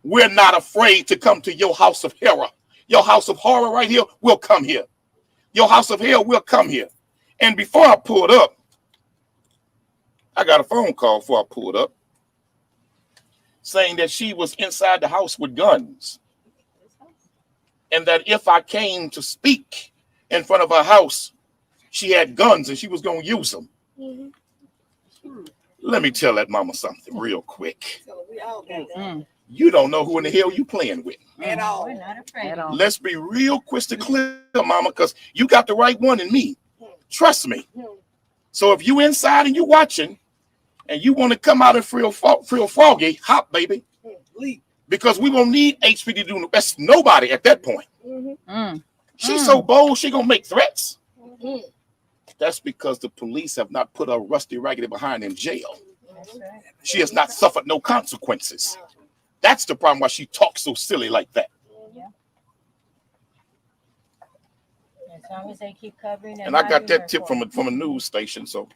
we're not afraid to come to your house of horror. Your house of horror right here, we'll come here. Your house of hell, we'll come here. And before I pulled up, I got a phone call before I pulled up saying that she was inside the house with guns. And that if I came to speak in front of her house, she had guns and she was going to use them. Let me tell that mama something real quick. You don't know who in the hell you playing with. At all. We're not afraid. Let's be real crystal clear, mama, because you got the right one in me. Trust me. So if you inside and you watching and you want to come out and feel froggy, hop, baby. Because we won't need HPD to do that's nobody at that point. She's so bold, she gonna make threats. That's because the police have not put a rusty raggedy behind in jail. She has not suffered no consequences. That's the problem why she talks so silly like that. As long as they keep covering And I got that tip from a news station, so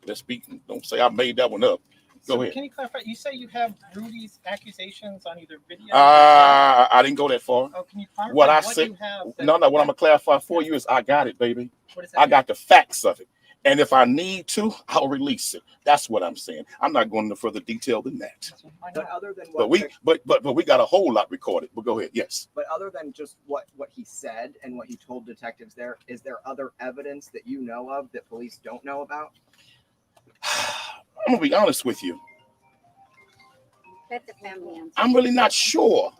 let's speak. Don't say I made that one up. Go ahead. Can you clarify? You say you have Rudy's accusations on either video? I didn't go that far. Oh, can you clarify what I what said? You have No. What I'm gonna clarify for you is I got it, baby. What is that? I got the facts of it, and if I need to, I'll release it. That's what I'm saying. I'm not going into further detail than that. But other than But what we got a whole lot recorded. But go ahead. Yes. But other than just what he said and what he told detectives there, is there other evidence that you know of that police don't know about? I'm gonna be honest with you. Let the family answer. I'm really not sure.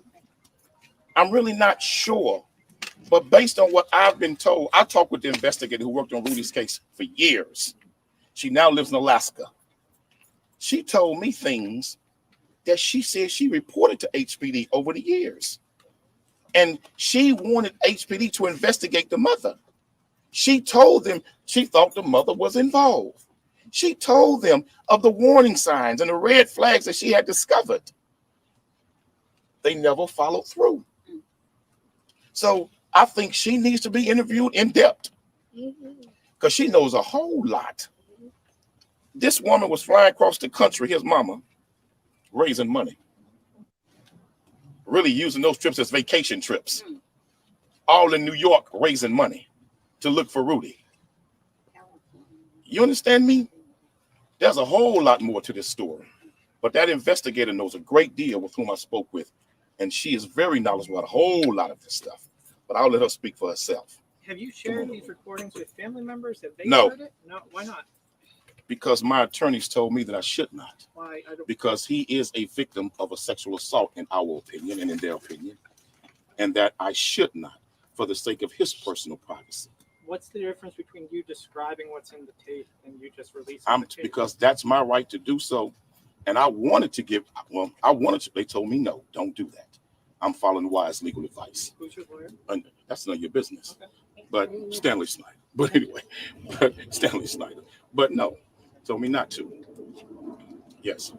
But based on what I've been told, I talked with the investigator who worked on Rudy's case for years. She now lives in Alaska. She told me things that she said she reported to HPD over the years. And she wanted HPD to investigate the mother. She told them she thought the mother was involved. She told them of the warning signs and the red flags that she had discovered. They never followed through. So I think she needs to be interviewed in depth because she knows a whole lot. This woman was flying across the country, his mama, raising money. Really using those trips as vacation trips. All in New York raising money to look for Rudy. You understand me? There's a whole lot more to this story. But that investigator knows a great deal with whom I spoke with. And she is very knowledgeable about a whole lot of this stuff. But I'll let her speak for herself. Have you shared these recordings with family members? Have they No. heard it? No. Why not? Because my attorneys told me that I should not. Why? I don't. Because he is a victim of a sexual assault in our opinion and in their opinion. And that I should not for the sake of his personal privacy. What's the difference between you describing what's in the tape and you just releasing the tape? Because that's my right to do so. And I wanted to they told me, no, don't do that. I'm following wise legal advice. Who's your lawyer? And that's none of your business. Okay. But Stanley Snyder. But anyway, Stanley Snyder. But no, told me not to. Yes.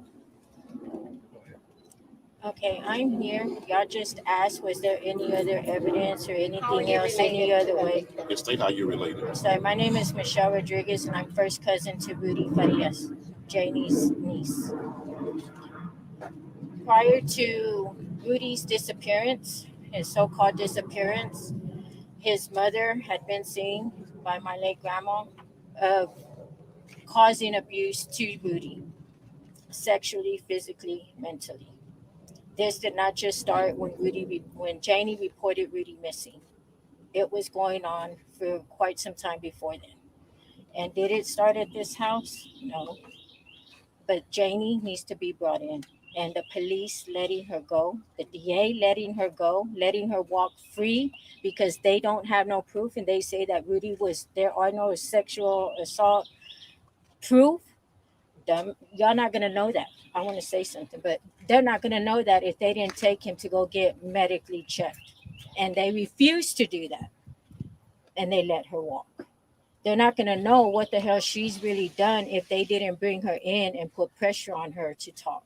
Okay, I'm here. Y'all just asked, was there any other evidence or anything else, any other way? Just state how you're related. So my name is Michelle Rodriguez, and I'm first cousin to Rudy Farias, Janie's niece. Prior to Rudy's disappearance, his so-called disappearance, his mother had been seen by my late grandma of causing abuse to Rudy, sexually, physically, mentally. This did not just start when Janie reported Rudy missing. It was going on for quite some time before then. And did it start at this house? No. But Janie needs to be brought in. And the police letting her go, the DA letting her go, letting her walk free because they don't have no proof and they say that there are no sexual assault proof. Y'all not going to know that. I want to say something, but they're not going to know that if they didn't take him to go get medically checked. And they refused to do that. And they let her walk. They're not going to know what the hell she's really done if they didn't bring her in and put pressure on her to talk,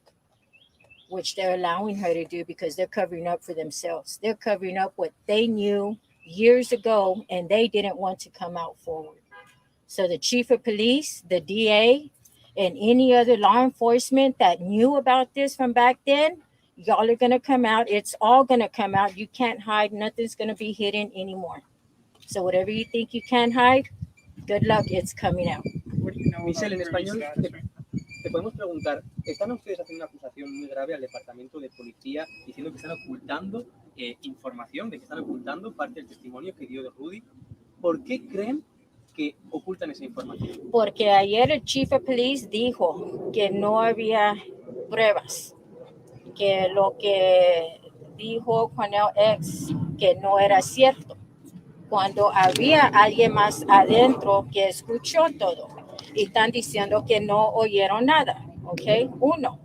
which they're allowing her to do because they're covering up for themselves. They're covering up what they knew years ago, and they didn't want to come out forward. So the chief of police, the DA, and any other law enforcement that knew about this from back then, y'all are going to come out. It's all going to come out. You can't hide. Nothing's going to be hidden anymore. So whatever you think you can hide, good luck. It's coming out. What do you know Michelle, en about Rudy's español, status, right? te podemos preguntar, ¿están ustedes haciendo una acusación muy grave al departamento de policía diciendo que están ocultando información, de que están ocultando parte del testimonio que dio de Rudy? ¿Por qué creen que ocultan esa información? Porque ayer el chief of police dijo que no había pruebas, que lo que dijo Cornell X que no era cierto. cuando había alguien más adentro que escuchó todo. Y están diciendo que no oyeron nada, ¿ok? 1.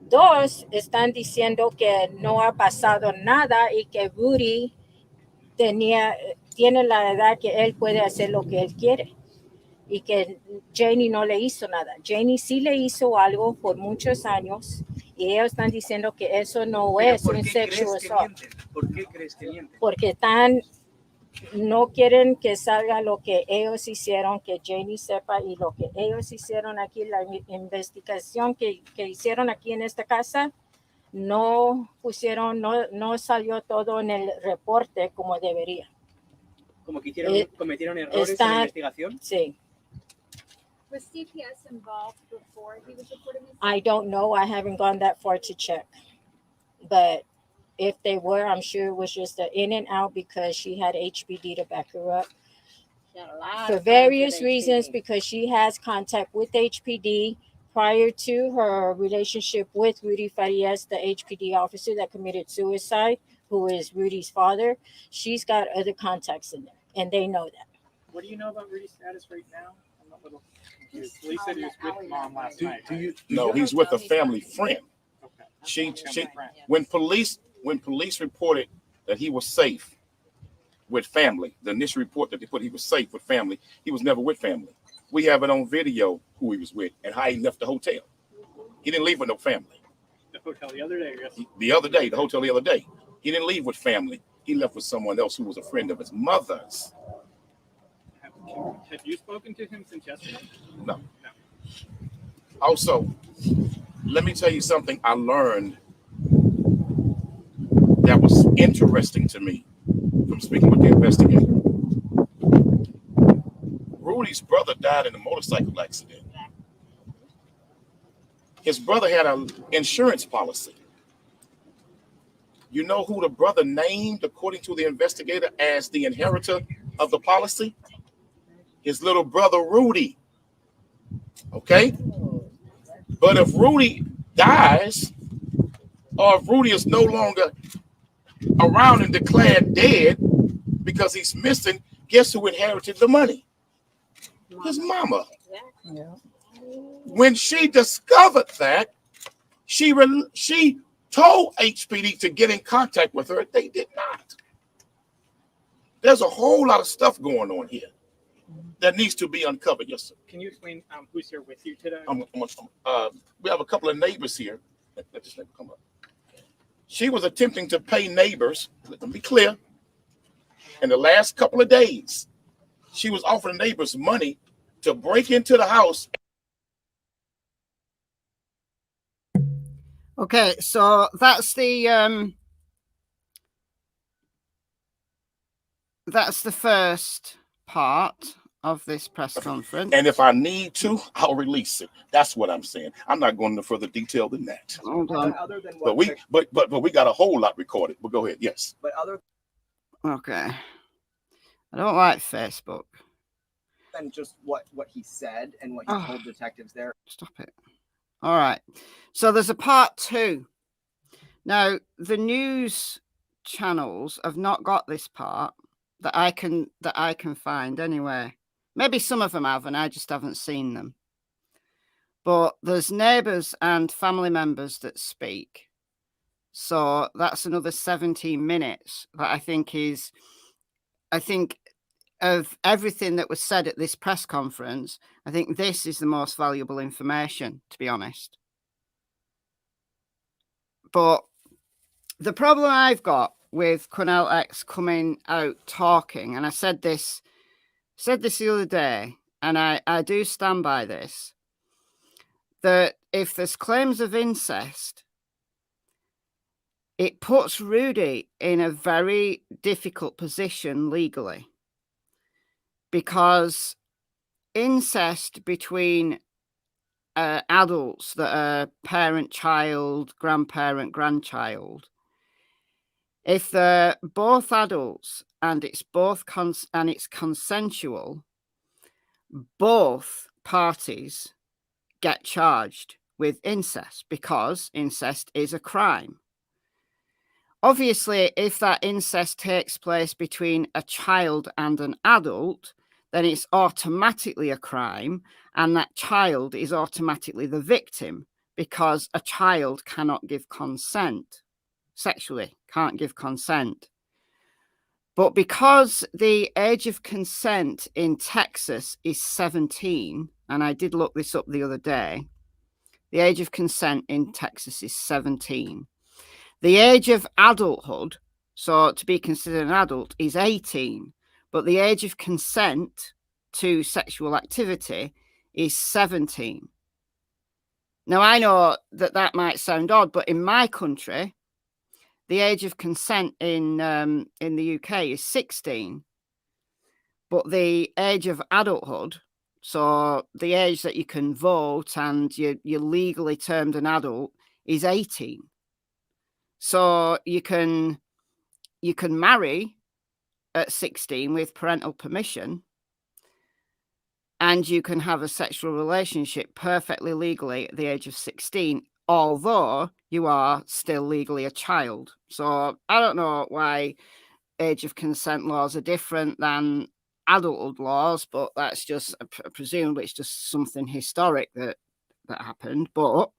2, están diciendo que no ha pasado nada y que Rudy tiene la edad que él puede hacer lo que él quiere. Y que Janie no le hizo nada. Janie sí le hizo algo por muchos años y ellos están diciendo que eso no Pero es ¿por un qué sexual crees que assault. mienten? ¿Por qué crees que mienten? Porque no quieren que salga lo que ellos hicieron, que Janie sepa, y lo que ellos hicieron aquí, la investigación que hicieron aquí en esta casa, no salió todo en el reporte como debería. Como que cometieron errores en la investigación. Sí. Was CPS involved before he was reporting this? I don't know. I haven't gone that far to check. But if they were, I'm sure it was just an in and out because she had HPD to back her up. She had a lot For of friends with various reasons, HPD. because she has contact with HPD prior to her relationship with Rudy Farias, the HPD officer that committed suicide, who is Rudy's father. She's got other contacts in there, and they know that. What do you know about Rudy's status right now? I'm a little confused. Police said he was with mom last night. No, he's with a family friend. Okay. She Friend. when police reported that he was safe with family, the initial report that they put he was safe with family, he was never with family. We have it on video who he was with and how he left the hotel. He didn't leave with no family. The hotel the other day, I guess. The hotel the other day. He didn't leave with family. He left with someone else who was a friend of his mother's. Have you spoken to him since yesterday? No. Also, let me tell you something I learned that was interesting to me from speaking with the investigator. Rudy's brother died in a motorcycle accident. His brother had an insurance policy. You know who the brother named, according to the investigator, as the inheritor of the policy? His little brother, Rudy. Okay? But if Rudy dies, or if Rudy is no longer around and declared dead because he's missing, guess who inherited the money? His mama. Yeah. When she discovered that, she told HPD to get in contact with her. They did not. There's a whole lot of stuff going on here that needs to be uncovered. Yes, sir. Can you explain who's here with you today? We have a couple of neighbors here. Let this neighbor come up. She was attempting to pay neighbors. Let me be clear. In the last couple of days, she was offering neighbors money to break into the house. Okay, so that's the first part of this press conference. And if I need to, I'll release it. That's what I'm saying. I'm not going into further detail than that. Hold on. Other than But what we got a whole lot recorded. But go ahead. Yes. But other Okay. I don't like Facebook. than just what he said and what he told detectives there. Stop it. All right. So there's a part 2. Now, the news channels have not got this part that I can find anyway. Maybe some of them have, and I just haven't seen them. But there's neighbours and family members that speak. So that's another 17 minutes that I think of everything that was said at this press conference, I think this is the most valuable information, to be honest. But the problem I've got with Cornell X coming out talking, and I said this the other day, and I do stand by this, that if there's claims of incest, it puts Rudy in a very difficult position legally, because incest between adults that are parent, child, grandparent, grandchild, if they're both adults and it's consensual, both parties get charged with incest because incest is a crime. Obviously, if that incest takes place between a child and an adult, then it's automatically a crime, and that child is automatically the victim, because a child cannot give consent sexually, can't give consent. But because the age of consent in Texas is 17, and I did look this up the other day, the age of consent in Texas is 17. The age of adulthood, so to be considered an adult, is 18. But the age of consent to sexual activity is 17. Now, I know that that might sound odd, but in my country, the age of consent in the UK is 16. But the age of adulthood, so the age that you can vote and you're legally termed an adult, is 18. So you can marry at 16 with parental permission, and you can have a sexual relationship perfectly legally at the age of 16, although you are still legally a child. So I don't know why age of consent laws are different than adulthood laws, but that's just, presumably it's just something historic that happened. But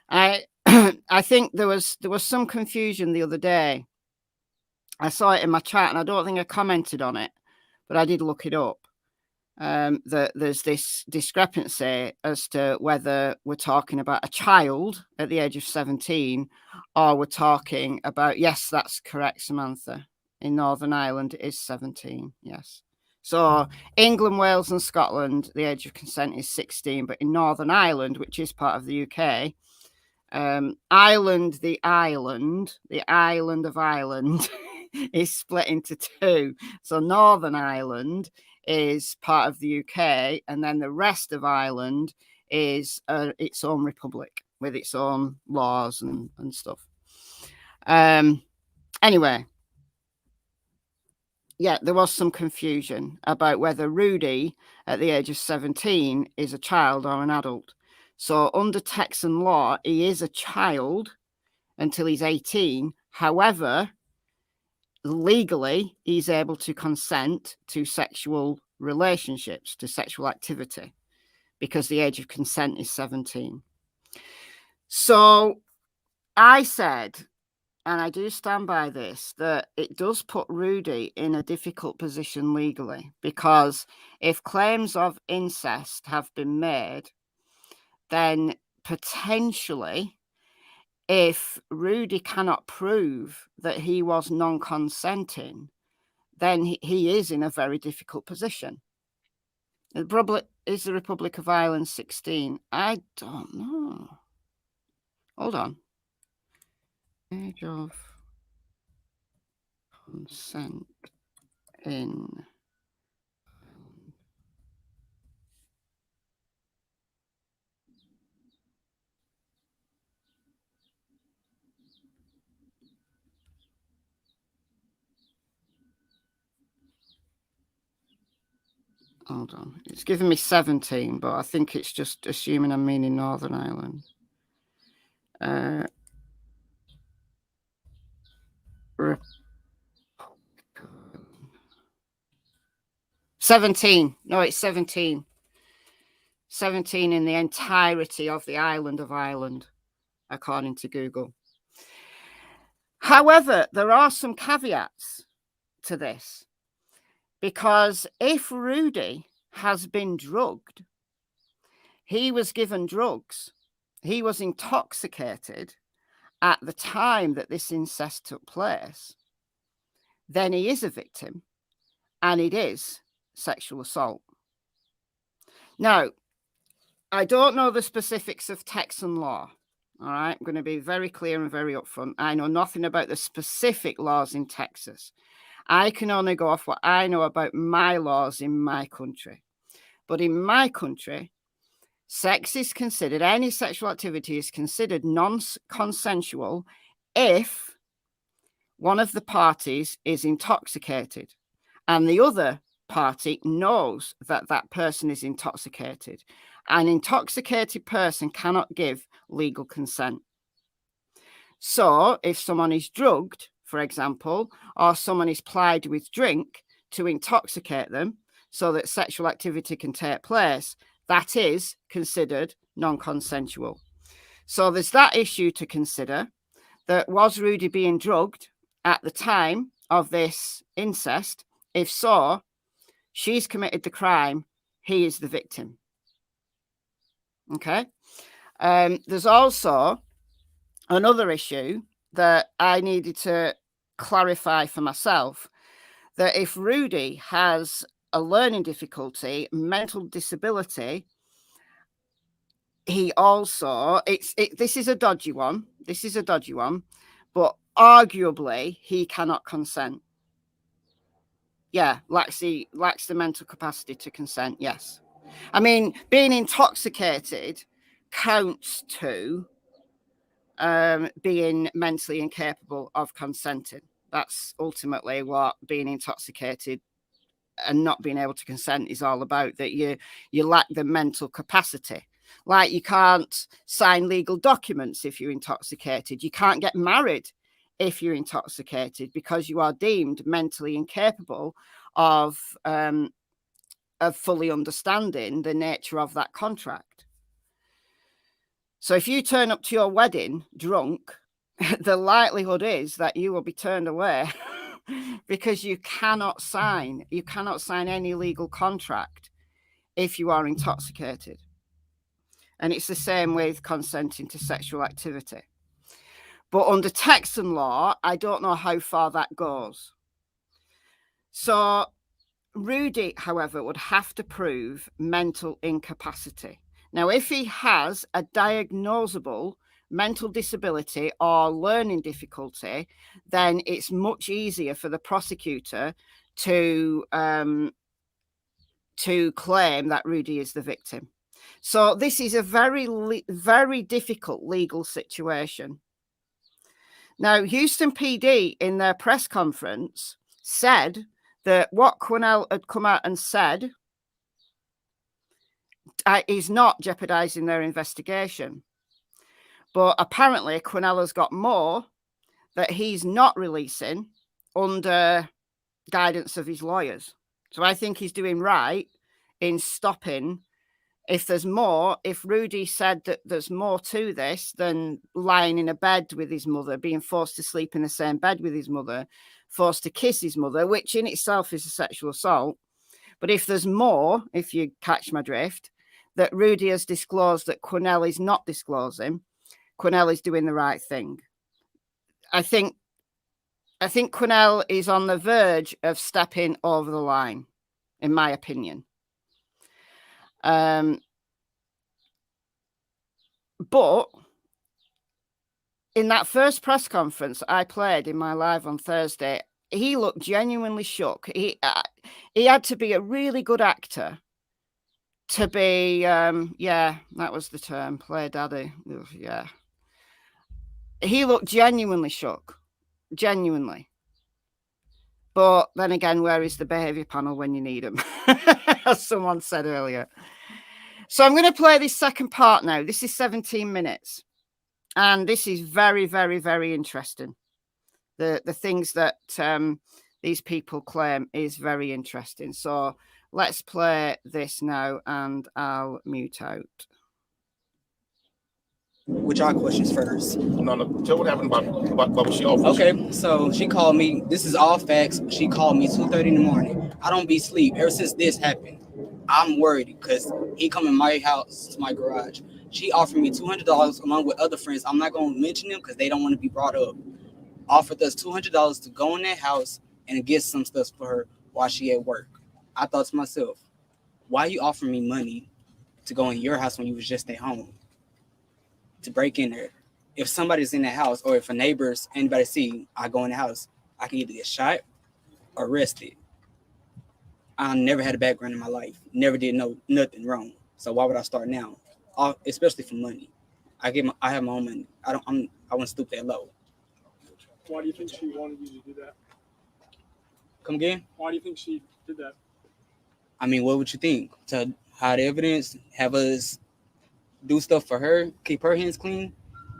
I think there was some confusion the other day. I saw it in my chat, and I don't think I commented on it, but I did look it up. That there's this discrepancy as to whether we're talking about a child at the age of 17, or we're talking about, yes, that's correct, Samantha. In Northern Ireland, it is 17, yes. So England, Wales, and Scotland, the age of consent is 16, but in Northern Ireland, which is part of the UK, Ireland, the island of Ireland is split into two. So Northern Ireland is part of the UK, and then the rest of Ireland is its own republic with its own laws and stuff. Anyway, yeah, there was some confusion about whether Rudy at the age of 17 is a child or an adult. So under Texan law, he is a child until he's 18. However, legally, he's able to consent to sexual relationships, to sexual activity, because the age of consent is 17. So I said, and I do stand by this, that it does put Rudy in a difficult position legally, because if claims of incest have been made, then potentially, if Rudy cannot prove that he was non-consenting, then he is in a very difficult position. Is the Republic of Ireland 16? I don't know. Hold on. Age of consent in... Hold on. It's giving me 17, but I think it's just assuming I'm meaning Northern Ireland. 17. No, it's 17. 17 in the entirety of the island of Ireland, according to Google. However, there are some caveats to this, because if Rudy has been drugged, he was given drugs, he was intoxicated at the time that this incest took place, then he is a victim, and it is sexual assault. Now, I don't know the specifics of Texan law. All right, I'm going to be very clear and very upfront. I know nothing about the specific laws in Texas. I can only go off what I know about my laws in my country. But in my country, sex is considered, any sexual activity is considered non-consensual if one of the parties is intoxicated and the other party knows that that person is intoxicated. An intoxicated person cannot give legal consent. So if someone is drugged, for example, or someone is plied with drink to intoxicate them so that sexual activity can take place, that is considered non-consensual. So there's that issue to consider, that was Rudy being drugged at the time of this incest? If so, she's committed the crime, he is the victim. Okay. There's also another issue that I needed to clarify for myself, that if Rudy has a learning difficulty, mental disability, he also, this is a dodgy one. This is a dodgy one, but arguably he cannot consent. Yeah, lacks the mental capacity to consent. Yes. I mean, being intoxicated counts to being mentally incapable of consenting. That's ultimately what being intoxicated and not being able to consent is all about, that you lack the mental capacity. Like, you can't sign legal documents if you're intoxicated. You can't get married if you're intoxicated, because you are deemed mentally incapable of fully understanding the nature of that contract. So if you turn up to your wedding drunk, the likelihood is that you will be turned away because you cannot sign any legal contract if you are intoxicated. And it's the same with consenting to sexual activity. But under Texan law, I don't know how far that goes. So Rudy, however, would have to prove mental incapacity. Now, if he has a diagnosable mental disability or learning difficulty, then it's much easier for the prosecutor to claim that Rudy is the victim. So this is a very difficult legal situation. Now, Houston PD in their press conference said that what Cornell had come out and said is not jeopardizing their investigation. But apparently Cornell has got more that he's not releasing under guidance of his lawyers. So I think he's doing right in stopping. If there's more, if Rudy said that there's more to this than lying in a bed with his mother, being forced to sleep in the same bed with his mother, forced to kiss his mother, which in itself is a sexual assault. But if there's more, if you catch my drift, that Rudy has disclosed that Cornell is not disclosing, Cornell is doing the right thing. I think Cornell is on the verge of stepping over the line, in my opinion. But in that first press conference I played in my live on Thursday, he looked genuinely shook. He had to be a really good actor to be, yeah, that was the term, play daddy. Yeah. He looked genuinely shook, genuinely. But then again, where is the behavior panel when you need them? As someone said earlier. So I'm going to play this second part now. This is 17 minutes. And this is very, very, very interesting. The things that these people claim is very interesting. So let's play this now and I'll mute out. Which y'all questions first? No. Tell what happened about what she offered. Okay, so she called me. This is all facts. She called me 2:30 in the morning. I don't be asleep. Ever since this happened, I'm worried because he come in my house, to my garage. She offered me $200 along with other friends. I'm not going to mention them because they don't want to be brought up. Offered us $200 to go in that house and get some stuff for her while she at work. I thought to myself, why you offering me money to go in your house when you was just at home? To break in there. If somebody's in the house or if a neighbor's anybody see I go in the house, I can either get shot or arrested. I never had a background in my life. Never did nothing wrong. So why would I start now? Especially for money. I have my own money. I wouldn't stoop that low. Why do you think she wanted you to do that? Come again? Why do you think she did that? I mean, what would you think? To hide evidence, have us do stuff for her, keep her hands clean?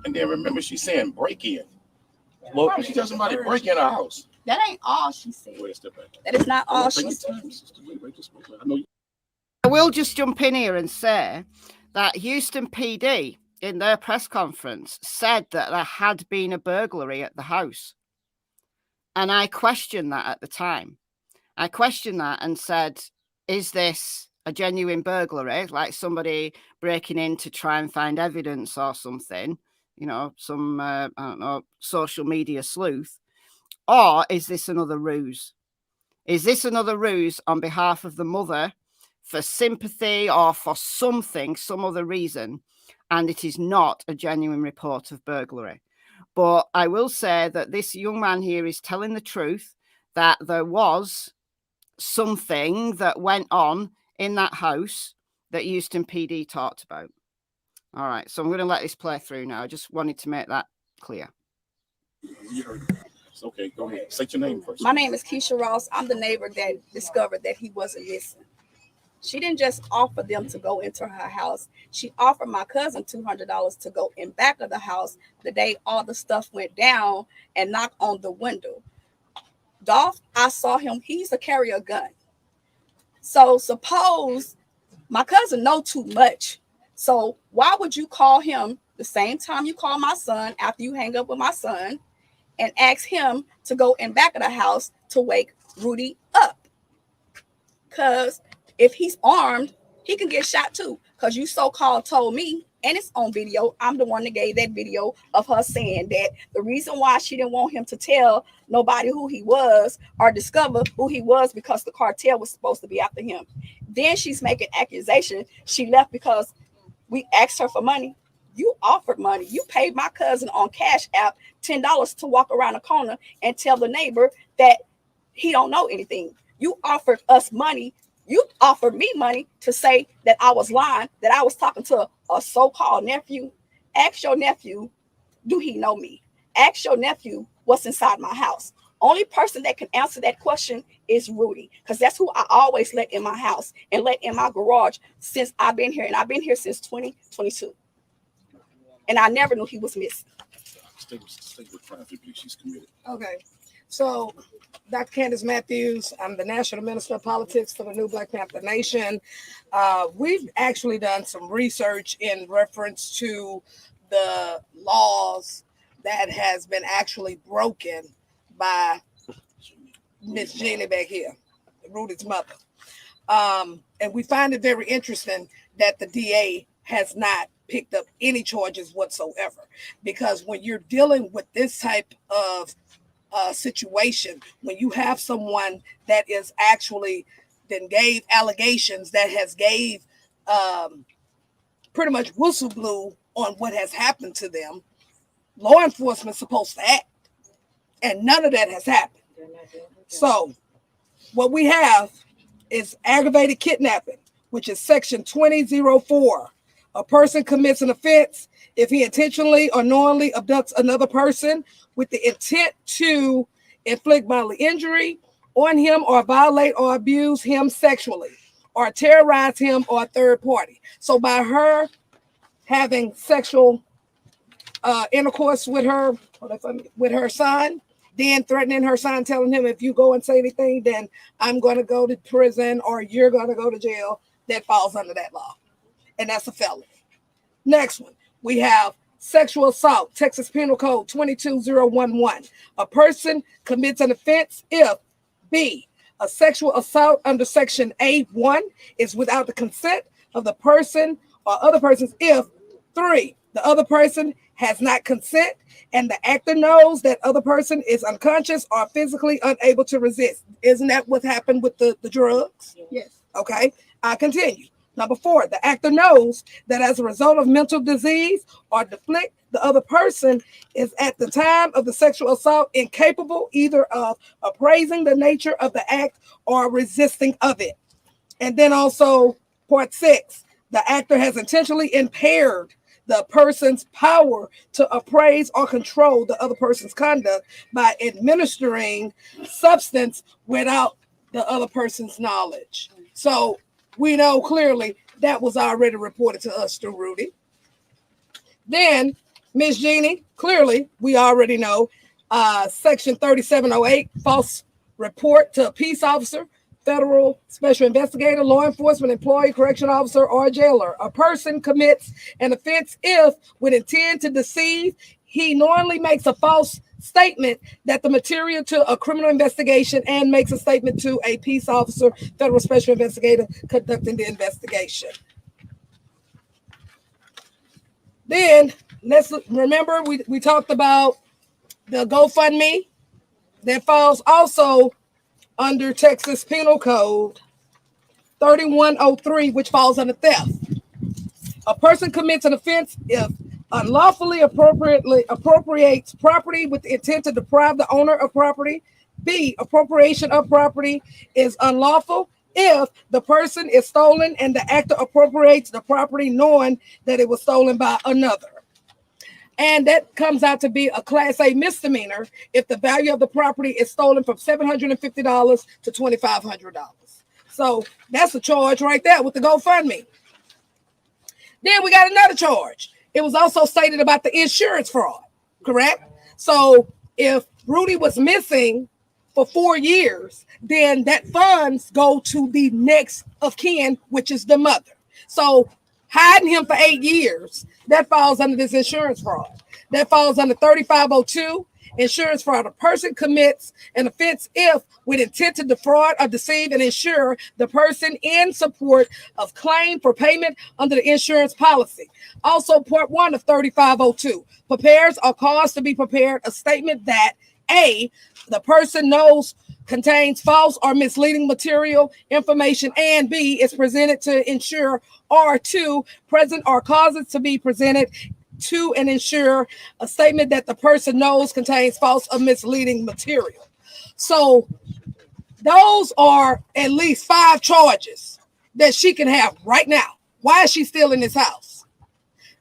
And then remember, she's saying break in. Well, why would she tell somebody to break in our house? That ain't all she said. Wait, step back. That is not all she Take said. your time, sister. Wait, just wait. I know you. I will just jump in here and say that Houston PD in their press conference said that there had been a burglary at the house. And I questioned that at the time. I questioned that and said, is this a genuine burglary, like somebody breaking in to try and find evidence or something, you know, some, I don't know, social media sleuth, or is this another ruse? Is this another ruse on behalf of the mother for sympathy or for something, some other reason? And it is not a genuine report of burglary. But I will say that this young man here is telling the truth, that there was something that went on in that house that Houston PD talked about. All right, so I'm going to let this play through now. I just wanted to make that clear. You heard it. It's okay, go ahead. Say your name first. My name is Keisha Ross. I'm the neighbor that discovered that he wasn't missing. She didn't just offer them to go into her house. She offered my cousin $200 to go in back of the house the day all the stuff went down and knock on the window. Dolph, I saw him. He used to carry a gun. So suppose my cousin know too much. So why would you call him the same time you call my son after you hang up with my son and ask him to go in back of the house to wake Rudy up? Because if he's armed, he can get shot too. Because you so-called told me, and it's on video, I'm the one that gave that video of her saying that the reason why she didn't want him to tell nobody who he was or discover who he was because the cartel was supposed to be after him. Then she's making accusation. She left because we asked her for money. You offered money. You paid my cousin on Cash App $10 to walk around the corner and tell the neighbor that he don't know anything. You offered us money. You offered me money to say that I was lying, that I was talking to a so-called nephew. Ask your nephew, do he know me? Ask your nephew what's inside my house. Only person that can answer that question is Rudy, because that's who I always let in my house and let in my garage since I've been here. And I've been here since 2022. And I never knew he was missing. Stay with crime if she's committed. Okay. So, Dr. Candace Matthews, I'm the National Minister of Politics for the New Black Panther Nation. We've actually done some research in reference to the laws that has been actually broken by Miss Jeannie back here, Rudy's mother. And we find it very interesting that the DA has not picked up any charges whatsoever. Because when you're dealing with this type of situation, when you have someone that is actually then gave allegations that has gave pretty much whistle blew on what has happened to them, law enforcement is supposed to act, and none of that has happened. So what we have is aggravated kidnapping, which is section 2004. A person commits an offense if he intentionally or knowingly abducts another person with the intent to inflict bodily injury on him or violate or abuse him sexually or terrorize him or a third party. So by her having sexual intercourse with her son, then threatening her son, telling him, if you go and say anything, then I'm going to go to prison or you're going to go to jail, that falls under that law. And that's a felony. Next one, we have sexual assault, Texas Penal Code 22011. A person commits an offense if B, a sexual assault under section A1 is without the consent of the person or other persons if 3, the other person has not consent and the actor knows that other person is unconscious or physically unable to resist. Isn't that what happened with the drugs? Yes. Okay, I continue. Number 4, the actor knows that as a result of mental disease or deflict, the other person is at the time of the sexual assault incapable either of appraising the nature of the act or resisting of it. And then also part 6, the actor has intentionally impaired the person's power to appraise or control the other person's conduct by administering substance without the other person's knowledge. So we know clearly that was already reported to us through Rudy. Then Miss Jeannie, clearly we already know Section 3708, false report to a peace officer, federal special investigator, law enforcement employee, correction officer, or jailer. A person commits an offense if, with intent to deceive, he knowingly makes a false statement that the material to a criminal investigation and makes a statement to a peace officer, federal special investigator conducting the investigation. Then let's remember we talked about the GoFundMe that falls also under Texas Penal Code 3103, which falls under theft. A person commits an offense if unlawfully appropriates property with the intent to deprive the owner of property. B, appropriation of property is unlawful if the person is stolen and the actor appropriates the property knowing that it was stolen by another. And that comes out to be a Class A misdemeanor if the value of the property is stolen from $750 to $2,500. So that's a charge right there with the GoFundMe. Then we got another charge. It was also stated about the insurance fraud, correct? So if Rudy was missing for 4 years, then that funds go to the next of kin, which is the mother. So hiding him for 8 years, that falls under this insurance fraud. That falls under 3502, insurance fraud. A person commits an offense if, with intent to defraud or deceive and insure the person in support of claim for payment under the insurance policy. Also, part 1 of 3502 prepares or cause to be prepared a statement that A, the person knows contains false or misleading material information, and B, is presented to insure, or 2, present or causes to be presented to and insure a statement that the person knows contains false or misleading material. So those are at least 5 charges that she can have right now. Why is she still in this house?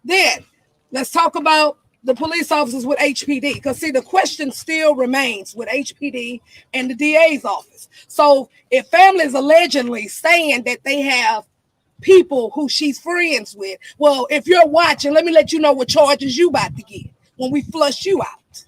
Then let's talk about the police officers with HPD, because see, the question still remains with HPD and the DA's office. So if family is allegedly saying that they have people who she's friends with, well, if you're watching, let me let you know what charges you about to get when we flush you out.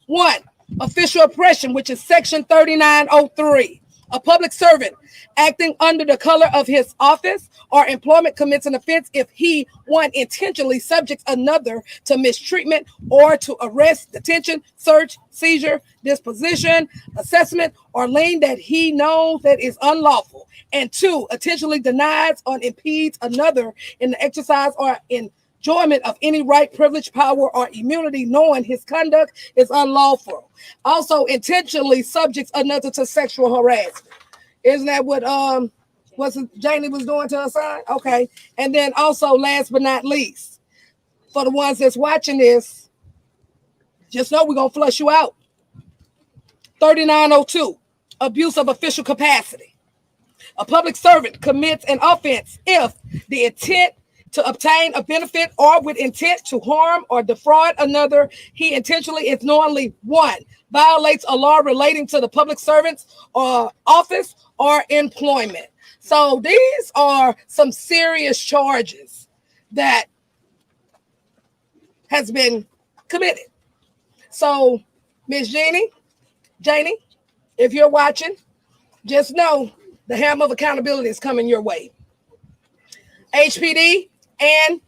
1, official oppression, which is section 3903. A public servant acting under the color of his office or employment commits an offense if he, 1, intentionally subjects another to mistreatment or to arrest, detention, search, seizure, disposition, assessment, or lien that he knows that is unlawful, and 2, intentionally denies or impedes another in the exercise or enjoyment of any right, privilege, power, or immunity, knowing his conduct is unlawful. Also, intentionally subjects another to sexual harassment. Isn't that what Janie was doing to her son? Okay. And then also, last but not least, for the ones that's watching this, just know we're gonna flush you out. 3902, abuse of official capacity. A public servant commits an offense if the intent to obtain a benefit or with intent to harm or defraud another, he intentionally is knowingly, 1, violates a law relating to the public servant's office or employment. So these are some serious charges that has been committed. So Miss Janie, if you're watching, just know the hammer of accountability is coming your way. HPD and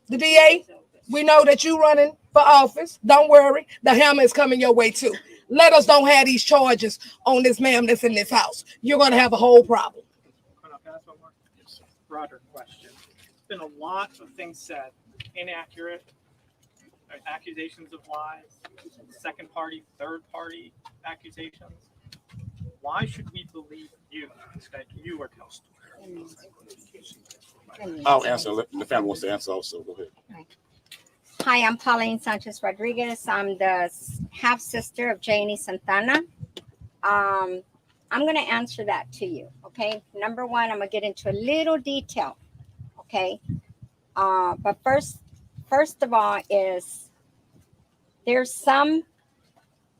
the DA, we know that you're running for office. Don't worry, the hammer is coming your way too. Let us don't have these charges on this ma'am that's in this house. You're going to have a whole problem. Broader question. There's been a lot of things said, inaccurate, accusations of lies, second party, third party accusations. Why should we believe you that you are telling? I'll answer. The family wants to answer also. Go ahead. Hi, I'm Pauline Sanchez Rodriguez. I'm the half sister of Janie Santana. I'm going to answer that to you. Okay. Number 1, I'm going to get into a little detail. Okay. But first of all, is there's some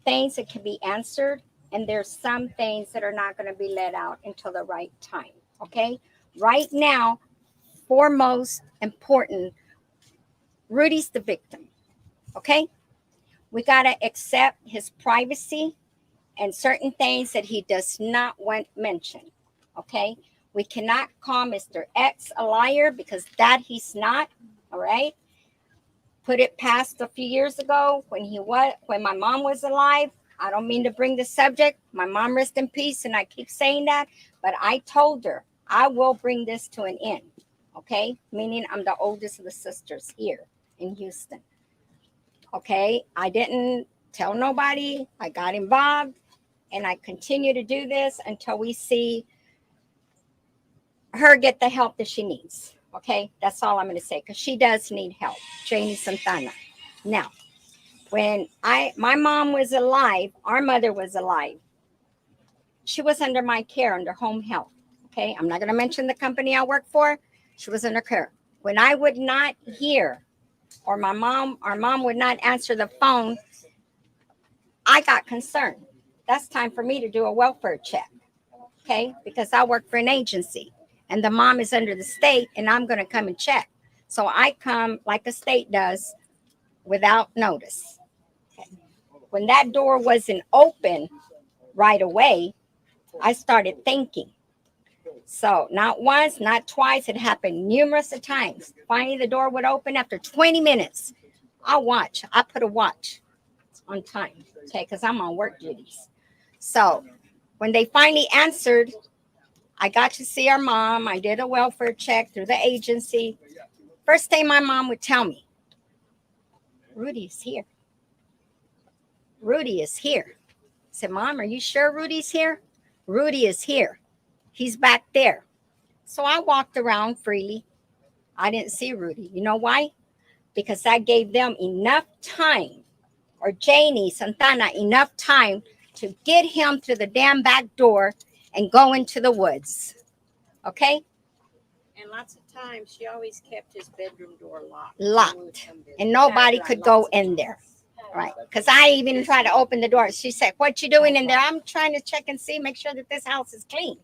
things that can be answered, and there's some things that are not going to be let out until the right time. Okay. Right now, foremost important, Rudy's the victim. Okay. We got to accept his privacy and certain things that he does not want mentioned. Okay? We cannot call Mr. X a liar because that he's not. All right? Put it past a few years ago when my mom was alive. I don't mean to bring the subject. My mom rest in peace, and I keep saying that, but I told her I will bring this to an end. Okay? Meaning I'm the oldest of the sisters here in Houston. Okay? I didn't tell nobody. I got involved, and I continue to do this until we see her get the help that she needs. Okay? That's all I'm going to say, because she does need help. Janie Santana. Now, when my mom was alive, our mother was alive, she was under my care, under home health. Okay? I'm not going to mention the company I work for. She was under care. When I would not hear, or our mom would not answer the phone, I got concerned. That's time for me to do a welfare check. Okay? Because I work for an agency, and the mom is under the state, and I'm going to come and check. So I come like the state does without notice. Okay. When that door wasn't open right away, I started thinking. So not once, not twice, it happened numerous of times. Finally, the door would open after 20 minutes. I'll watch. I put a watch on time, okay, because I'm on work duties. So when they finally answered, I got to see our mom. I did a welfare check through the agency. First thing my mom would tell me, Rudy is here. Rudy is here. I said, Mom, are you sure Rudy's here? Rudy is here. He's back there. So I walked around freely. I didn't see Rudy. You know why? Because I gave them enough time, or Janie Santana enough time to get him through the damn back door and go into the woods. Okay? And lots of times she always kept his bedroom door locked. Locked. And nobody could go in there. Right. Because I even tried to open the door. She said, what you doing in there? I'm trying to check and see, make sure that this house is clean.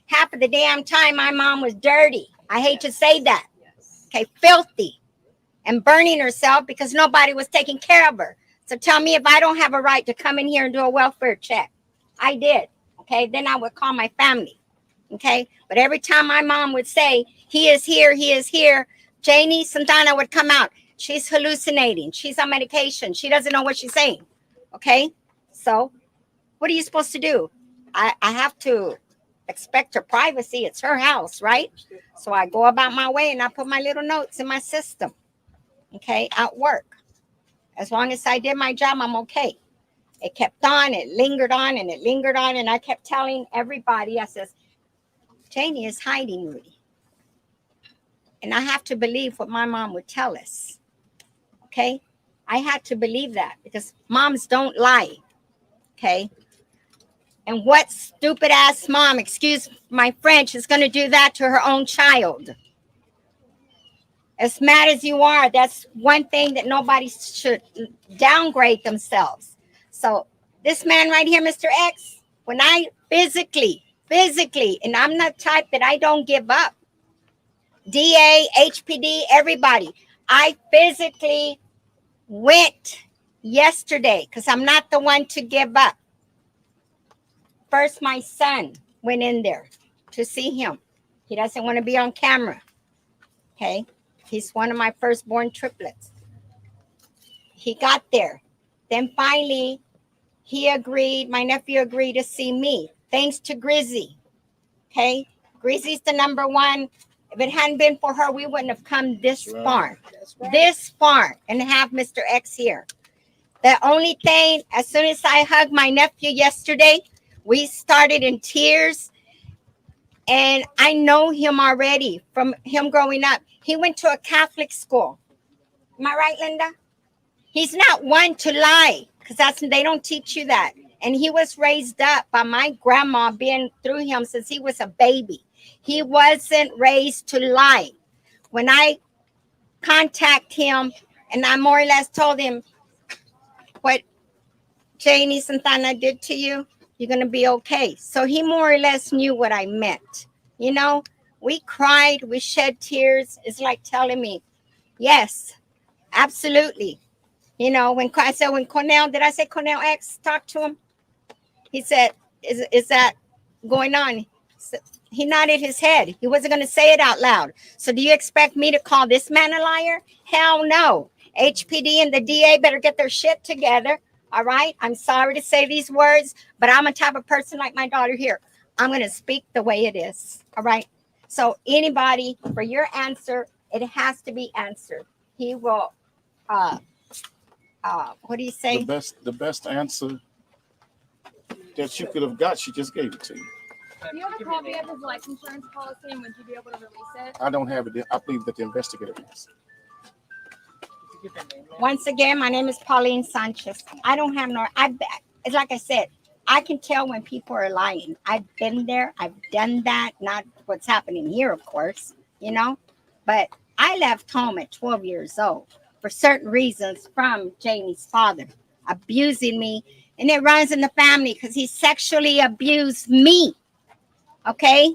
Half of the damn time my mom was dirty. I hate to say that. Okay, filthy. And burning herself because nobody was taking care of her. So tell me if I don't have a right to come in here and do a welfare check. I did. Okay, then I would call my family. Okay, but every time my mom would say, he is here, Janie Santana would come out. She's hallucinating. She's on medication. She doesn't know what she's saying. Okay, so what are you supposed to do? I have to expect her privacy. It's her house, right? So I go about my way and I put my little notes in my system. Okay, at work. As long as I did my job, I'm okay. It kept on, it lingered on, and it lingered on. And I kept telling everybody, I says, Janie is hiding Rudy. And I have to believe what my mom would tell us. Okay? I had to believe that because moms don't lie. Okay? And what stupid ass mom, excuse my French, is going to do that to her own child? As mad as you are, that's one thing that nobody should downgrade themselves. So this man right here, Mr. X, when I physically, and I'm the type that I don't give up. DA, HPD, everybody. I physically went yesterday because I'm not the one to give up. First, my son went in there to see him. He doesn't want to be on camera. Okay? He's one of my firstborn triplets. He got there. Then finally, my nephew agreed to see me. Thanks to Grissy. Okay? Grissy's the number one. If it hadn't been for her, we wouldn't have come this far. Right. This far and have Mr. X here. The only thing, as soon as I hugged my nephew yesterday, we started in tears. And I know him already from him growing up. He went to a Catholic school. Am I right, Linda? He's not one to lie because they don't teach you that. And he was raised up by my grandma being through him since he was a baby. He wasn't raised to lie. When I contact him and I more or less told him what Janie Santana did to you, you're going to be okay. So he more or less knew what I meant. You know, we cried, we shed tears. It's like telling me, yes, absolutely. You know, when I said when Cornell, did I say Cornell X talked to him? He said, "Is that going on?" He nodded his head. He wasn't going to say it out loud. So do you expect me to call this man a liar? Hell no. HPD and the DA better get their shit together. All right. I'm sorry to say these words, but I'm a type of person like my daughter here. I'm going to speak the way it is. All right. So anybody, for your answer, it has to be answered. He will, what do you say? The best answer that you could have got, she just gave it to you. Do you have a copy of his life insurance policy, and would you be able to release it? I don't have it. I believe that the investigator has. Once again, my name is Pauline Sanchez. I don't have no, it's like I said, I can tell when people are lying. I've been there. I've done that. Not what's happening here, of course, you know, but I left home at 12 years old for certain reasons from Janie's father abusing me. And it runs in the family because he sexually abused me. Okay.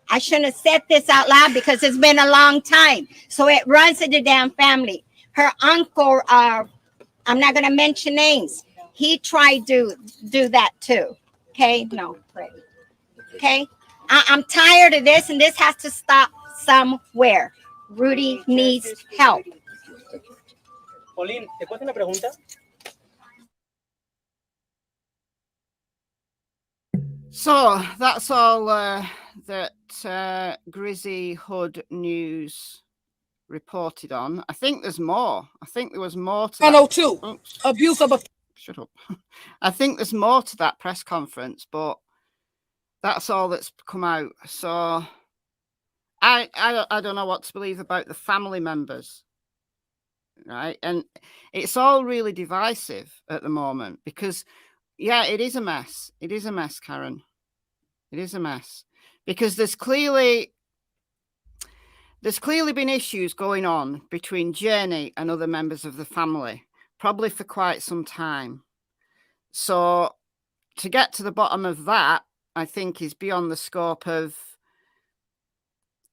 I shouldn't have said this out loud because it's been a long time. So it runs in the damn family. Her uncle, I'm not going to mention names. He tried to do that too. Okay. No. Okay. I'm tired of this, and this has to stop somewhere. Rudy needs help. Pauline, ¿te puedo hacer una pregunta? So that's all that Grissy Hood News reported on. I think there's more. I think there was more to that. 102. Abuse of a... Shut up. I think there's more to that press conference, but that's all that's come out. So I don't know what to believe about the family members, right? And it's all really divisive at the moment because, yeah, it is a mess. It is a mess, Karen. It is a mess because there's clearly been issues going on between Janie and other members of the family, probably for quite some time. So to get to the bottom of that, I think is beyond the scope of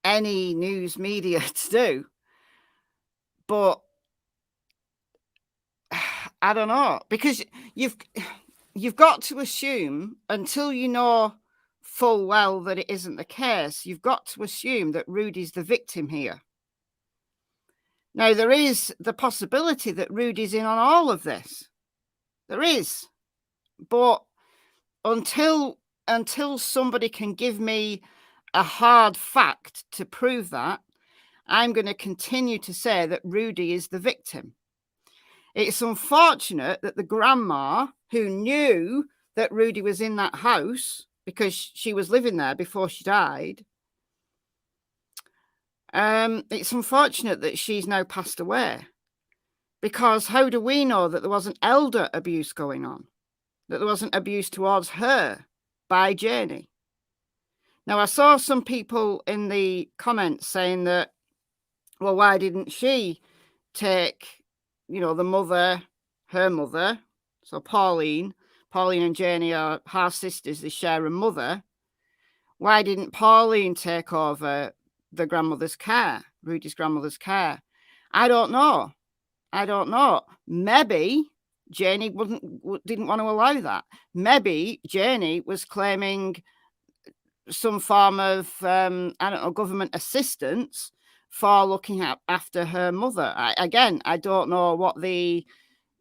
any news media to do. But I don't know, because you've got to assume until you know full well that it isn't the case, you've got to assume that Rudy's the victim here. Now, there is the possibility that Rudy's in on all of this. There is. But until somebody can give me a hard fact to prove that, I'm going to continue to say that Rudy is the victim. It's unfortunate that the grandma, who knew that Rudy was in that house because she was living there before she died, it's unfortunate that she's now passed away, because how do we know that there wasn't elder abuse going on, that there wasn't abuse towards her by Janie? Now, I saw some people in the comments saying that, well, why didn't she take, the mother, her mother, so Pauline and Janie are half sisters, they share a mother. Why didn't Pauline take over the grandmother's care, Rudy's grandmother's care? I don't know. Maybe Janie didn't want to allow that. Maybe Janie was claiming some form of, government assistance for looking after her mother. I don't know what the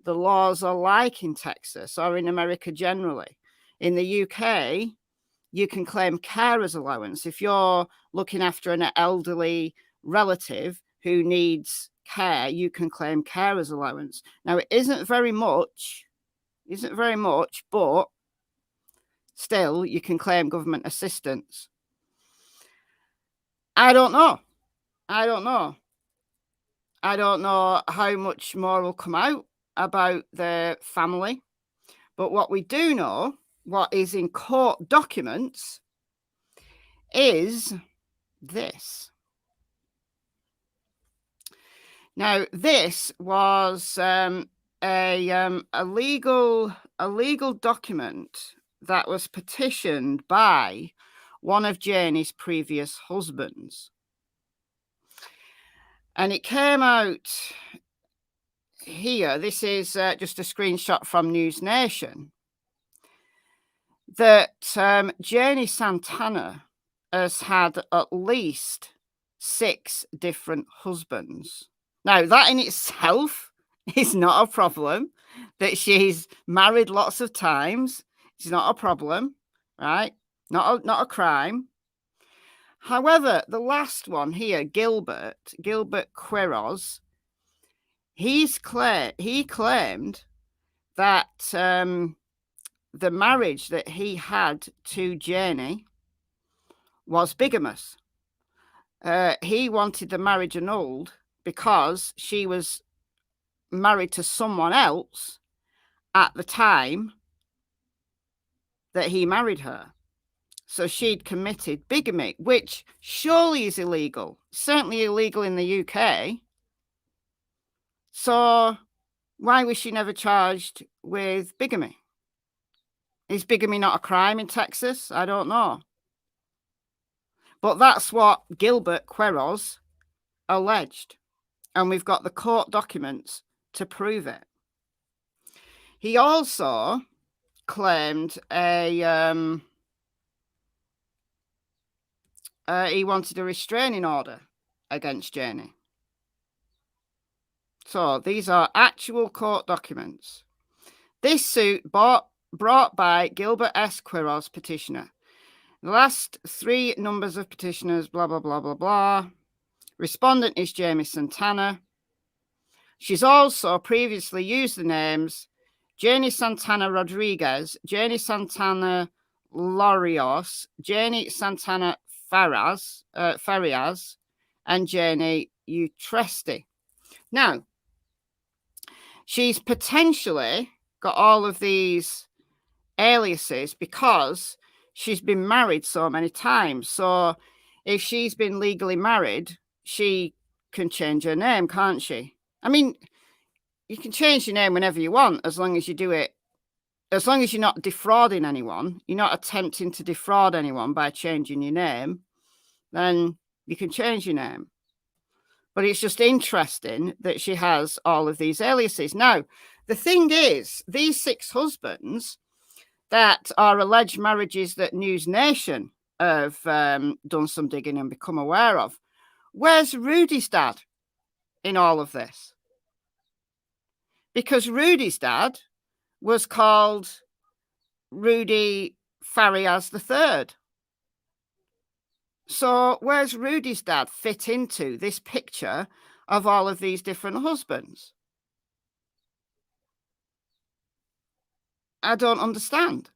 laws are like in Texas or in America generally. In the UK, you can claim carer's allowance. If you're looking after an elderly relative who needs care, you can claim carer's allowance. Now, it isn't very much, but still, you can claim government assistance. I don't know how much more will come out about the family. But what we do know, what is in court documents, is this. Now, this was a legal document that was petitioned by one of Janie's previous husbands. And it came out here, this is just a screenshot from News Nation, that Janie Santana has had at least 6 different husbands. Now, that in itself is not a problem. That she's married lots of times, it's not a problem, right? Not a crime. However, the last one here, Gilbert Quiroz, he claimed that the marriage that he had to Janie was bigamous. He wanted the marriage annulled because she was married to someone else at the time that he married her. So she'd committed bigamy, which surely is illegal, certainly illegal in the UK. So why was she never charged with bigamy? Is bigamy not a crime in Texas? I don't know. But that's what Gilbert Quiroz alleged. And we've got the court documents to prove it. He also claimed he wanted a restraining order against Janie. So these are actual court documents. This suit brought by Gilbert S. Quiroz, petitioner. The last 3 numbers of petitioners, blah, blah, blah, blah, blah. Respondent is Jamie Santana. She's also previously used the names Janie Santana Rodriguez, Janie Santana Larios, Janie Santana Farias, and Janie Utresti. Now, she's potentially got all of these aliases because she's been married so many times. So if she's been legally married, she can change her name, can't she? I mean, you can change your name whenever you want, as long as you do it, as long as you're not defrauding anyone, you're not attempting to defraud anyone by changing your name, then you can change your name. But it's just interesting that she has all of these aliases. Now, the thing is, these 6 husbands that are alleged marriages that News Nation have done some digging and become aware of, where's Rudy's dad in all of this? Because Rudy's dad was called Rudy Farias III. So where's Rudy's dad fit into this picture of all of these different husbands? I don't understand.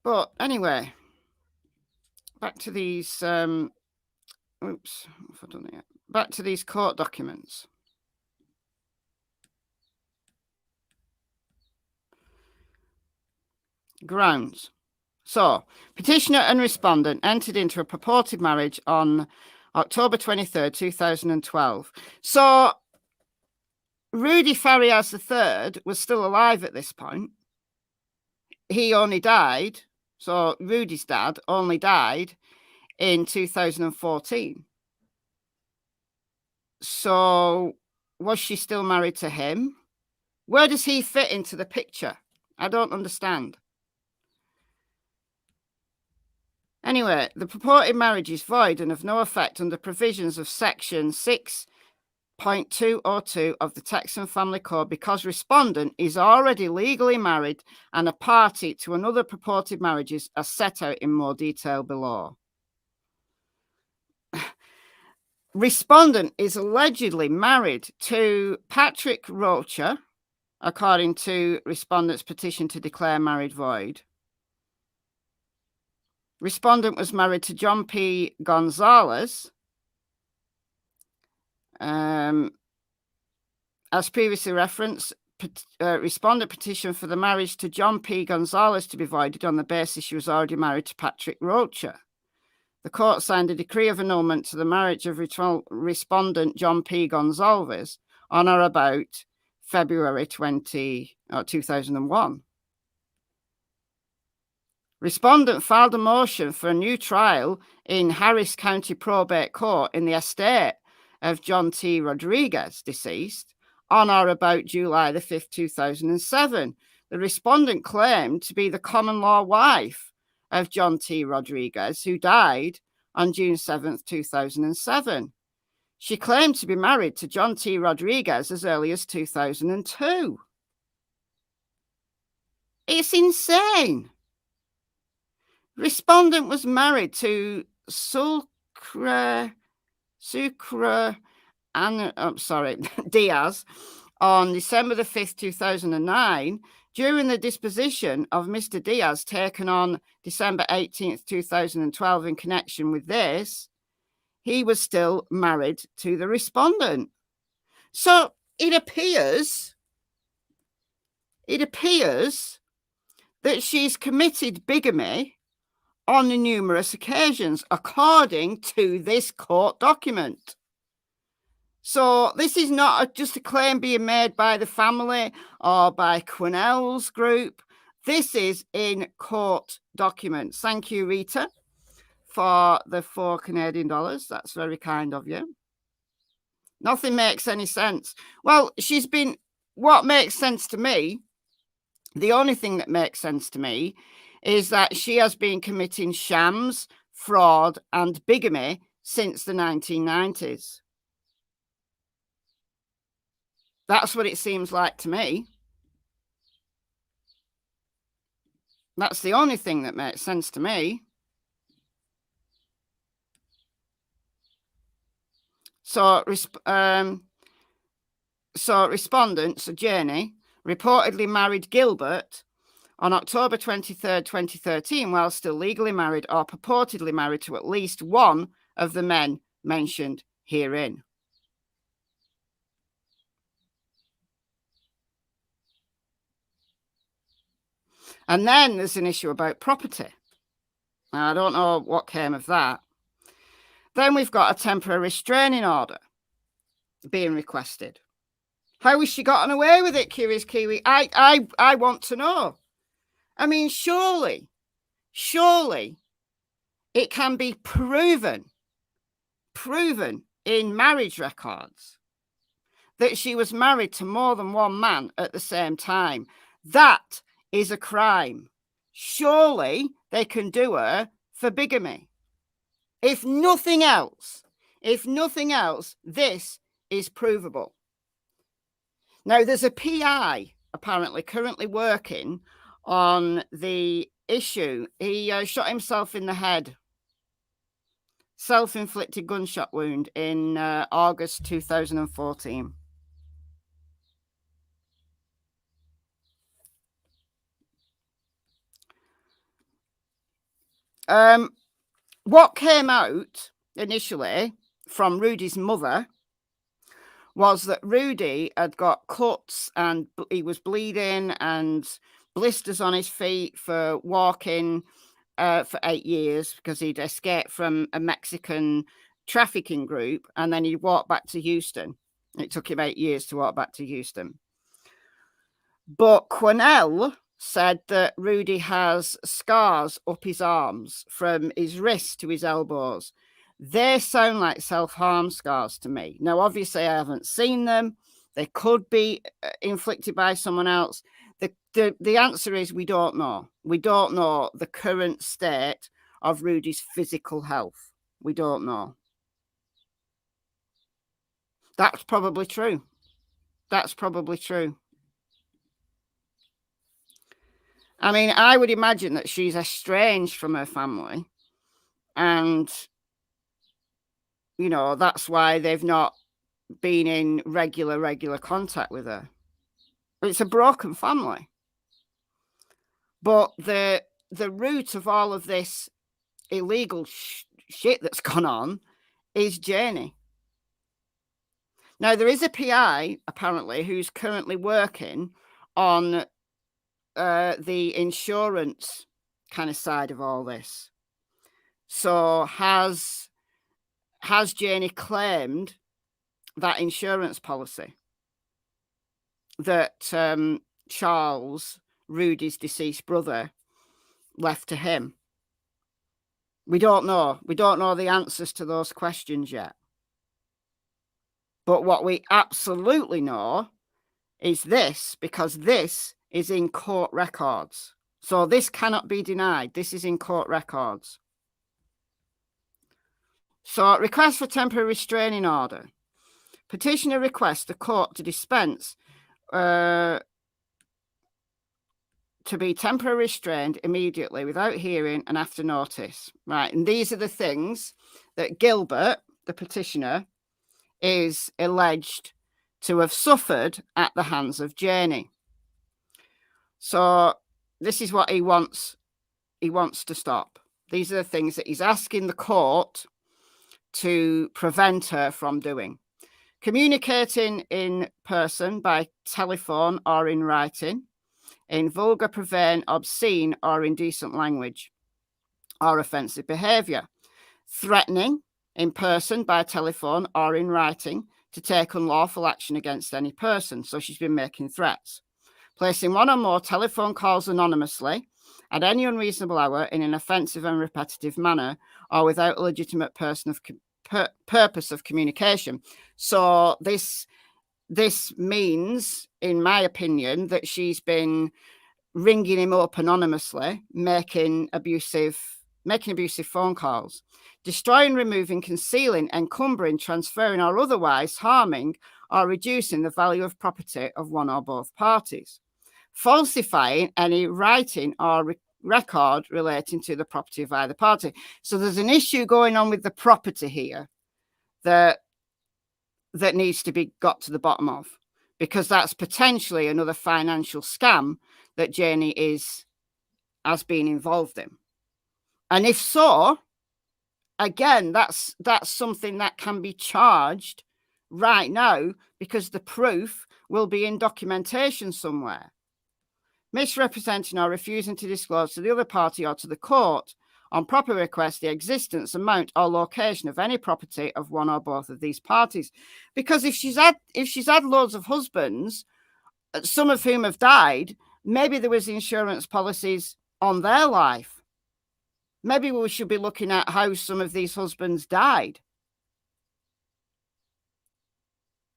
But anyway, back to these oops, what have I done here? Back to these court documents. Grounds. So, petitioner and respondent entered into a purported marriage on October 23rd, 2012. So, Rudy Farias III was still alive at this point. He only died, so Rudy's dad only died in 2014. So, was she still married to him? Where does he fit into the picture? I don't understand. Anyway, the purported marriage is void and of no effect under provisions of Section 6.202 of the Texan Family Code because respondent is already legally married and a party to another purported marriages as set out in more detail below. Respondent is allegedly married to Patrick Rocha, according to respondent's petition to declare marriage void. Respondent was married to John P. Gonzalez. As previously referenced, respondent petitioned for the marriage to John P. Gonzalez to be voided on the basis she was already married to Patrick Rocha. The court signed a decree of annulment to the marriage of respondent John P. Gonzalez on or about February 2001. Respondent filed a motion for a new trial in Harris County Probate Court in the estate of John T. Rodriguez, deceased, on or about July the 5th, 2007. The respondent claimed to be the common law wife of John T. Rodriguez, who died on June 7th, 2007. She claimed to be married to John T. Rodriguez as early as 2002. It's insane. Respondent was married to Sucre Diaz on December the 5th, 2009. During the disposition of Mr. Diaz taken on December 18th, 2012 in connection with this, he was still married to the respondent. So it appears that she's committed bigamy on numerous occasions, according to this court document. So this is not just a claim being made by the family or by Cornell's group. This is in court documents. Thank you, Rita, for the $4 Canadian. That's very kind of you. Nothing makes any sense. Well, what makes sense to me, the only thing that makes sense to me is that she has been committing shams, fraud, and bigamy since the 1990s. That's what it seems like to me. That's the only thing that makes sense to me. So respondent, Jenny, reportedly married Gilbert on October 23rd, 2013, while still legally married or purportedly married to at least one of the men mentioned herein. And then there's an issue about property. Now, I don't know what came of that. Then we've got a temporary restraining order being requested. How has she gotten away with it, Curious Kiwi? I want to know. I mean, surely it can be proven in marriage records that she was married to more than one man at the same time. That is a crime. Surely they can do her for bigamy. If nothing else, this is provable. Now, there's a PI apparently currently working on the issue. He shot himself in the head. Self-inflicted gunshot wound in August 2014. What came out initially from Rudy's mother was that Rudy had got cuts and he was bleeding and blisters on his feet for walking for 8 years because he'd escaped from a Mexican trafficking group, and then he walked back to Houston. It took him 8 years to walk back to Houston. But Cornell said that Rudy has scars up his arms from his wrists to his elbows. They sound like self-harm scars to me. Now, obviously, I haven't seen them. They could be inflicted by someone else. The answer is we don't know. We don't know the current state of Rudy's physical health. We don't know. That's probably true. That's probably true. I mean, I would imagine that she's estranged from her family, and, you know, that's why they've not been in regular contact with her. It's a broken family. But the root of all of this illegal shit that's gone on is Janie. Now, there is a PI, apparently, who's currently working on the insurance kind of side of all this. So has Janie claimed that insurance policy that Charles, Rudy's deceased brother, left to him? We don't know. We don't know the answers to those questions yet. But what we absolutely know is this, because this is in court records. So this cannot be denied. This is in court records. So request for temporary restraining order. Petitioner requests the court to dispense to be temporarily restrained immediately without hearing and after notice. Right. And these are the things that Gilbert, the petitioner, is alleged to have suffered at the hands of Janie. So this is what he wants to stop. These are the things that he's asking the court to prevent her from doing. Communicating in person, by telephone or in writing, in vulgar, profane, obscene or indecent language or offensive behaviour. Threatening in person, by telephone or in writing, to take unlawful action against any person. So she's been making threats. Placing one or more telephone calls anonymously at any unreasonable hour in an offensive and repetitive manner or without a legitimate purpose of communication. So this means, in my opinion, that she's been ringing him up anonymously, making abusive phone calls, destroying, removing, concealing, encumbering, transferring, or otherwise harming or reducing the value of property of one or both parties, falsifying any writing or record relating to the property of either party. So there's an issue going on with the property here that needs to be got to the bottom of, because that's potentially another financial scam that Janie has been involved in. And if so, again, that's something that can be charged right now, because the proof will be in documentation somewhere. Misrepresenting or refusing to disclose to the other party or to the court on proper request the existence, amount or location of any property of one or both of these parties. Because if she's had loads of husbands, some of whom have died, maybe there was insurance policies on their life. Maybe we should be looking at how some of these husbands died.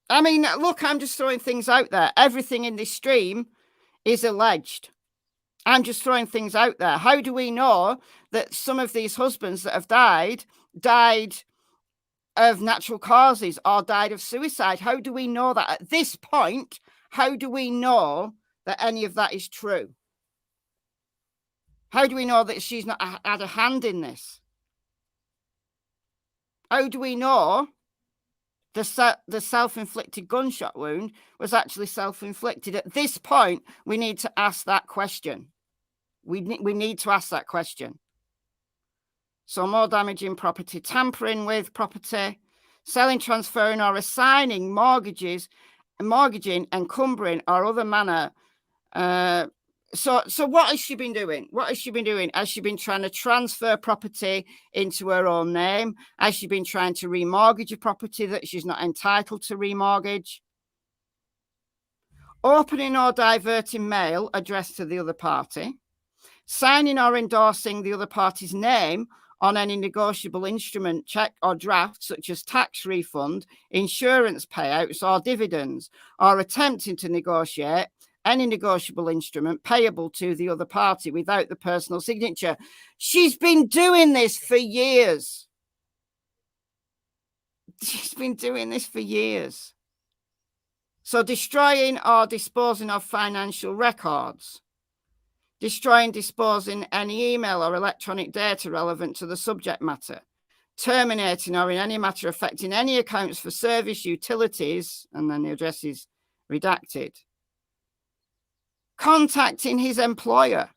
I mean, look, I'm just throwing things out there. Everything in this stream is alleged. I'm just throwing things out there. How do we know that some of these husbands that have died of natural causes or died of suicide? How do we know that at this point? How do we know that any of that is true? How do we know that she's not had a hand in this? How do we know the self-inflicted gunshot wound was actually self-inflicted? At this point, we need to ask that question. We need to ask that question. So more damaging property, tampering with property, selling, transferring or assigning mortgaging, encumbering or other manner. So what has she been doing? What has she been doing? Has she been trying to transfer property into her own name? Has she been trying to remortgage a property that she's not entitled to remortgage? Opening or diverting mail addressed to the other party. Signing or endorsing the other party's name on any negotiable instrument, check or draft, such as tax refund, insurance payouts or dividends, or attempting to negotiate any negotiable instrument payable to the other party without the personal signature. She's been doing this for years. She's been doing this for years. So destroying or disposing of financial records. Destroying, disposing any email or electronic data relevant to the subject matter. Terminating or in any matter affecting any accounts for service, utilities, and then the address is redacted. Contacting his employer,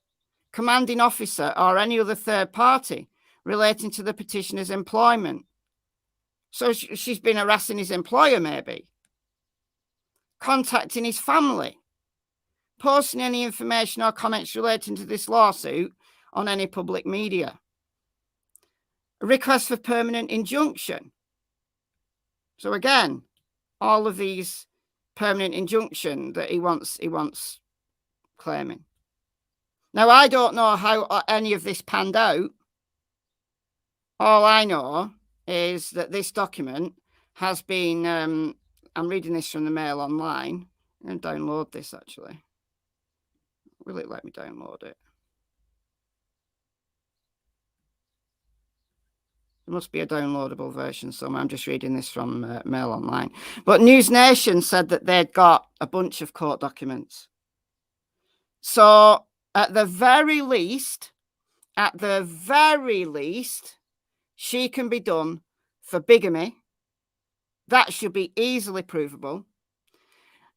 commanding officer, or any other third party relating to the petitioner's employment. So she's been harassing his employer, maybe. Contacting his family. Posting any information or comments relating to this lawsuit on any public media. A request for permanent injunction. So again, all of these permanent injunction that he wants claiming. Now, I don't know how any of this panned out. All I know is that this document has been, I'm reading this from the Mail Online. I'm going to download this, actually. Will it let me download it? There must be a downloadable version somewhere. I'm just reading this from Mail Online. But News Nation said that they'd got a bunch of court documents. So at the very least, she can be done for bigamy. That should be easily provable.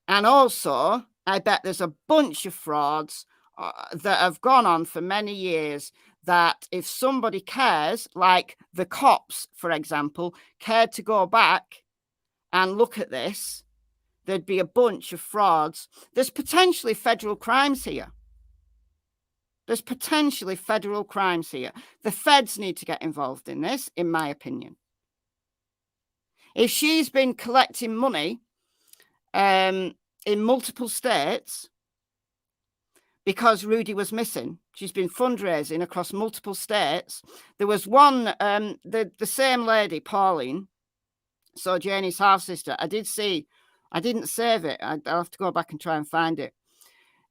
And also, I bet there's a bunch of frauds that have gone on for many years, that if somebody cares, like the cops, for example, cared to go back and look at this, there'd be a bunch of frauds. There's potentially federal crimes here. There's potentially federal crimes here. The feds need to get involved in this, in my opinion. If she's been collecting money in multiple states because Rudy was missing, she's been fundraising across multiple states. There was one, the same lady, Pauline, so Janie's half-sister, I didn't save it. I'll have to go back and try and find it.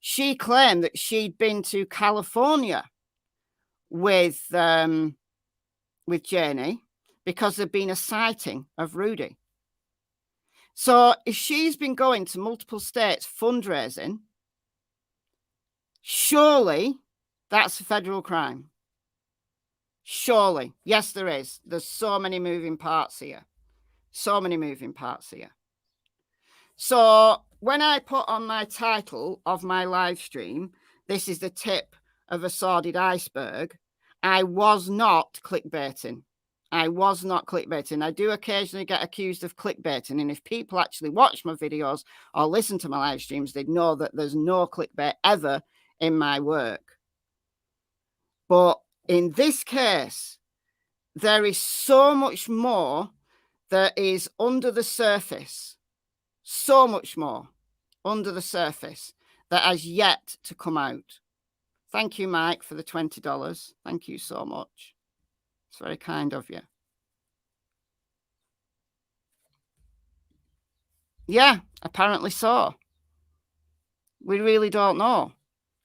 She claimed that she'd been to California with Janie because there'd been a sighting of Rudy. So if she's been going to multiple states fundraising, surely that's a federal crime. Surely. Yes, there is. There's so many moving parts here. So many moving parts here. So when I put on my title of my live stream, this is the tip of a sordid iceberg, I was not clickbaiting. I was not clickbaiting. I do occasionally get accused of clickbaiting. And if people actually watch my videos or listen to my live streams, they'd know that there's no clickbait ever in my work. But in this case, there is so much more that is under the surface. So much more under the surface that has yet to come out. Thank you, Mike, for the $20. Thank you so much. It's very kind of you. Yeah, apparently so. We really don't know.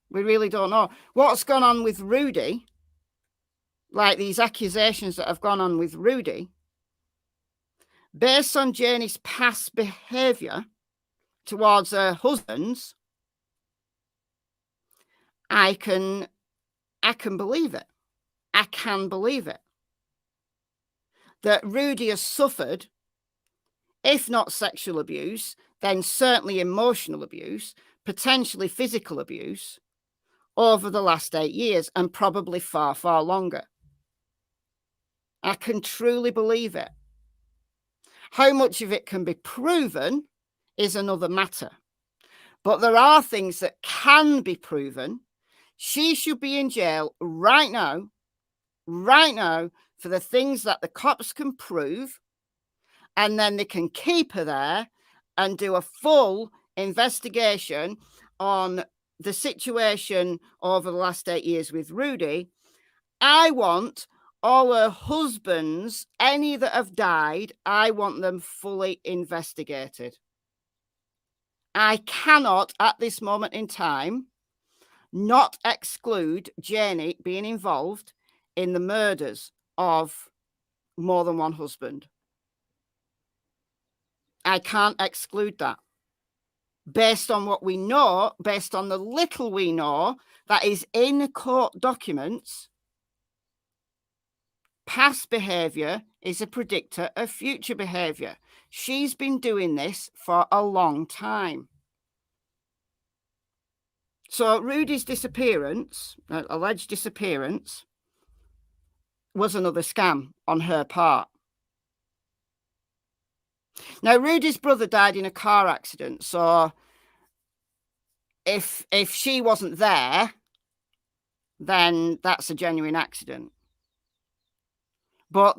We really don't know. What's gone on with Rudy, like these accusations that have gone on with Rudy, based on Janie's past behaviour towards her husbands, I can believe it. I can believe it. That Rudy has suffered, if not sexual abuse, then certainly emotional abuse, potentially physical abuse, over the last 8 years, and probably far, far longer. I can truly believe it. How much of it can be proven is another matter. But there are things that can be proven. She should be in jail right now, for the things that the cops can prove, and then they can keep her there and do a full investigation on the situation over the last 8 years with Rudy. I want all her husbands, any that have died, I want them fully investigated. I cannot, at this moment in time, not exclude Janie being involved in the murders of more than one husband. I can't exclude that. Based on what we know, based on the little we know that is in court documents, past behaviour is a predictor of future behaviour. She's been doing this for a long time. So Rudy's disappearance, alleged disappearance, was another scam on her part. Now, Rudy's brother died in a car accident, so if she wasn't there, then that's a genuine accident. But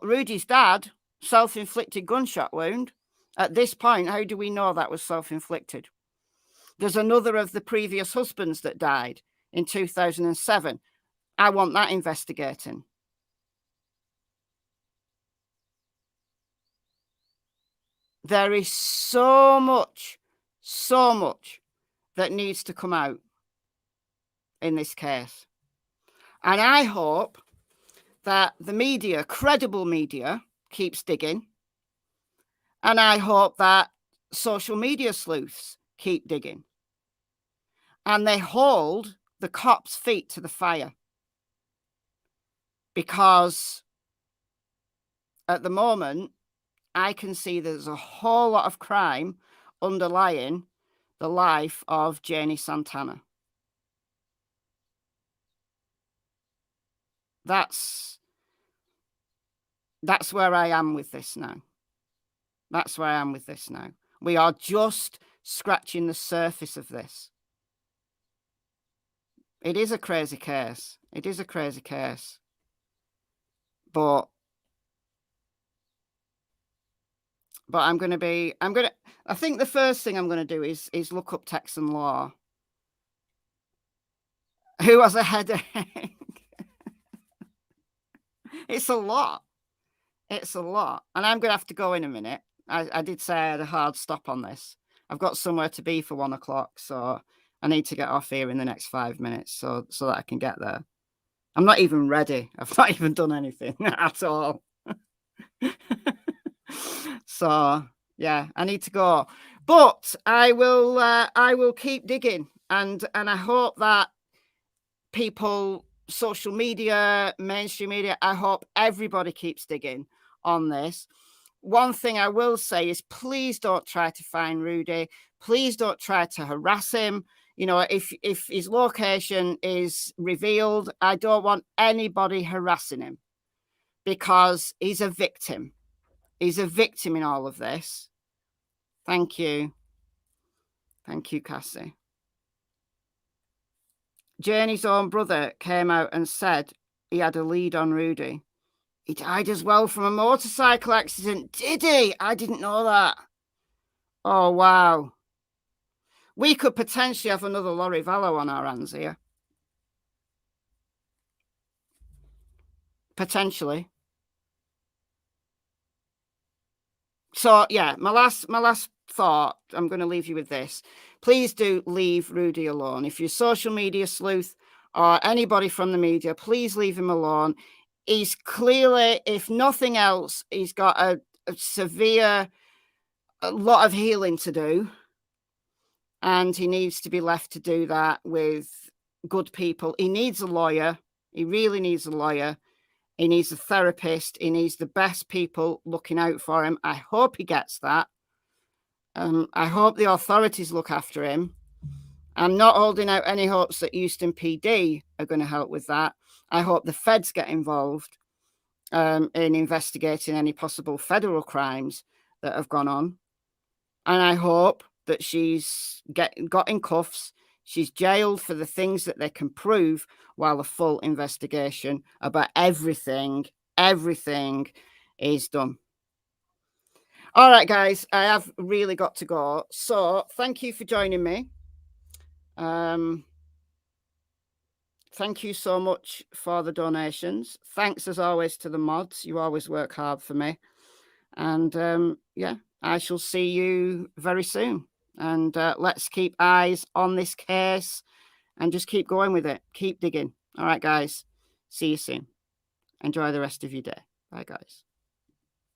Rudy's dad, self-inflicted gunshot wound. At this point, how do we know that was self-inflicted? There's another of the previous husbands that died in 2007. I want that investigating. There is so much that needs to come out in this case. And I hope that the media, credible media, keeps digging. And I hope that social media sleuths keep digging. And they hold the cops' feet to the fire. Because at the moment, I can see there's a whole lot of crime underlying the life of Janie Santana. That's where I am with this now. That's where I am with this now. We are just scratching the surface of this. It is a crazy case. It is a crazy case. But I think the first thing I'm going to do is look up Texan law. Who has a headache? It's a lot. It's a lot. And I'm going to have to go in a minute. I did say I had a hard stop on this. I've got somewhere to be for 1 o'clock, so I need to get off here in the next 5 minutes so that I can get there. I'm not even ready. I've not even done anything at all. So yeah, I need to go. But I will keep digging, and I hope that people, social media, mainstream media, I hope everybody keeps digging on this. One thing I will say is please don't try to find Rudy. Please don't try to harass him. You know, if his location is revealed, I don't want anybody harassing him because he's a victim. He's a victim in all of this. Thank you. Thank you, Cassie. Janie's own brother came out and said he had a lead on Rudy. He died as well from a motorcycle accident. Did he? I didn't know that. Oh, wow. We could potentially have another Lori Vallow on our hands here. Potentially. So, yeah, my last thought, I'm going to leave you with this. Please do leave Rudy alone. If you're a social media sleuth or anybody from the media, please leave him alone. He's clearly, if nothing else, he's got a lot of healing to do. And he needs to be left to do that with good people. He needs a lawyer. He really needs a lawyer. He needs a therapist. He needs the best people looking out for him. I hope he gets that. I hope the authorities look after him. I'm not holding out any hopes that Houston PD are going to help with that. I hope the feds get involved in investigating any possible federal crimes that have gone on. And I hope that she's got in cuffs. She's jailed for the things that they can prove while a full investigation about everything is done. All right, guys, I have really got to go. So thank you for joining me. Thank you so much for the donations. Thanks, as always, to the mods. You always work hard for me. And yeah, I shall see you very soon. And let's keep eyes on this case and just keep going with it. Keep digging. All right, guys. See you soon. Enjoy the rest of your day. Bye, guys.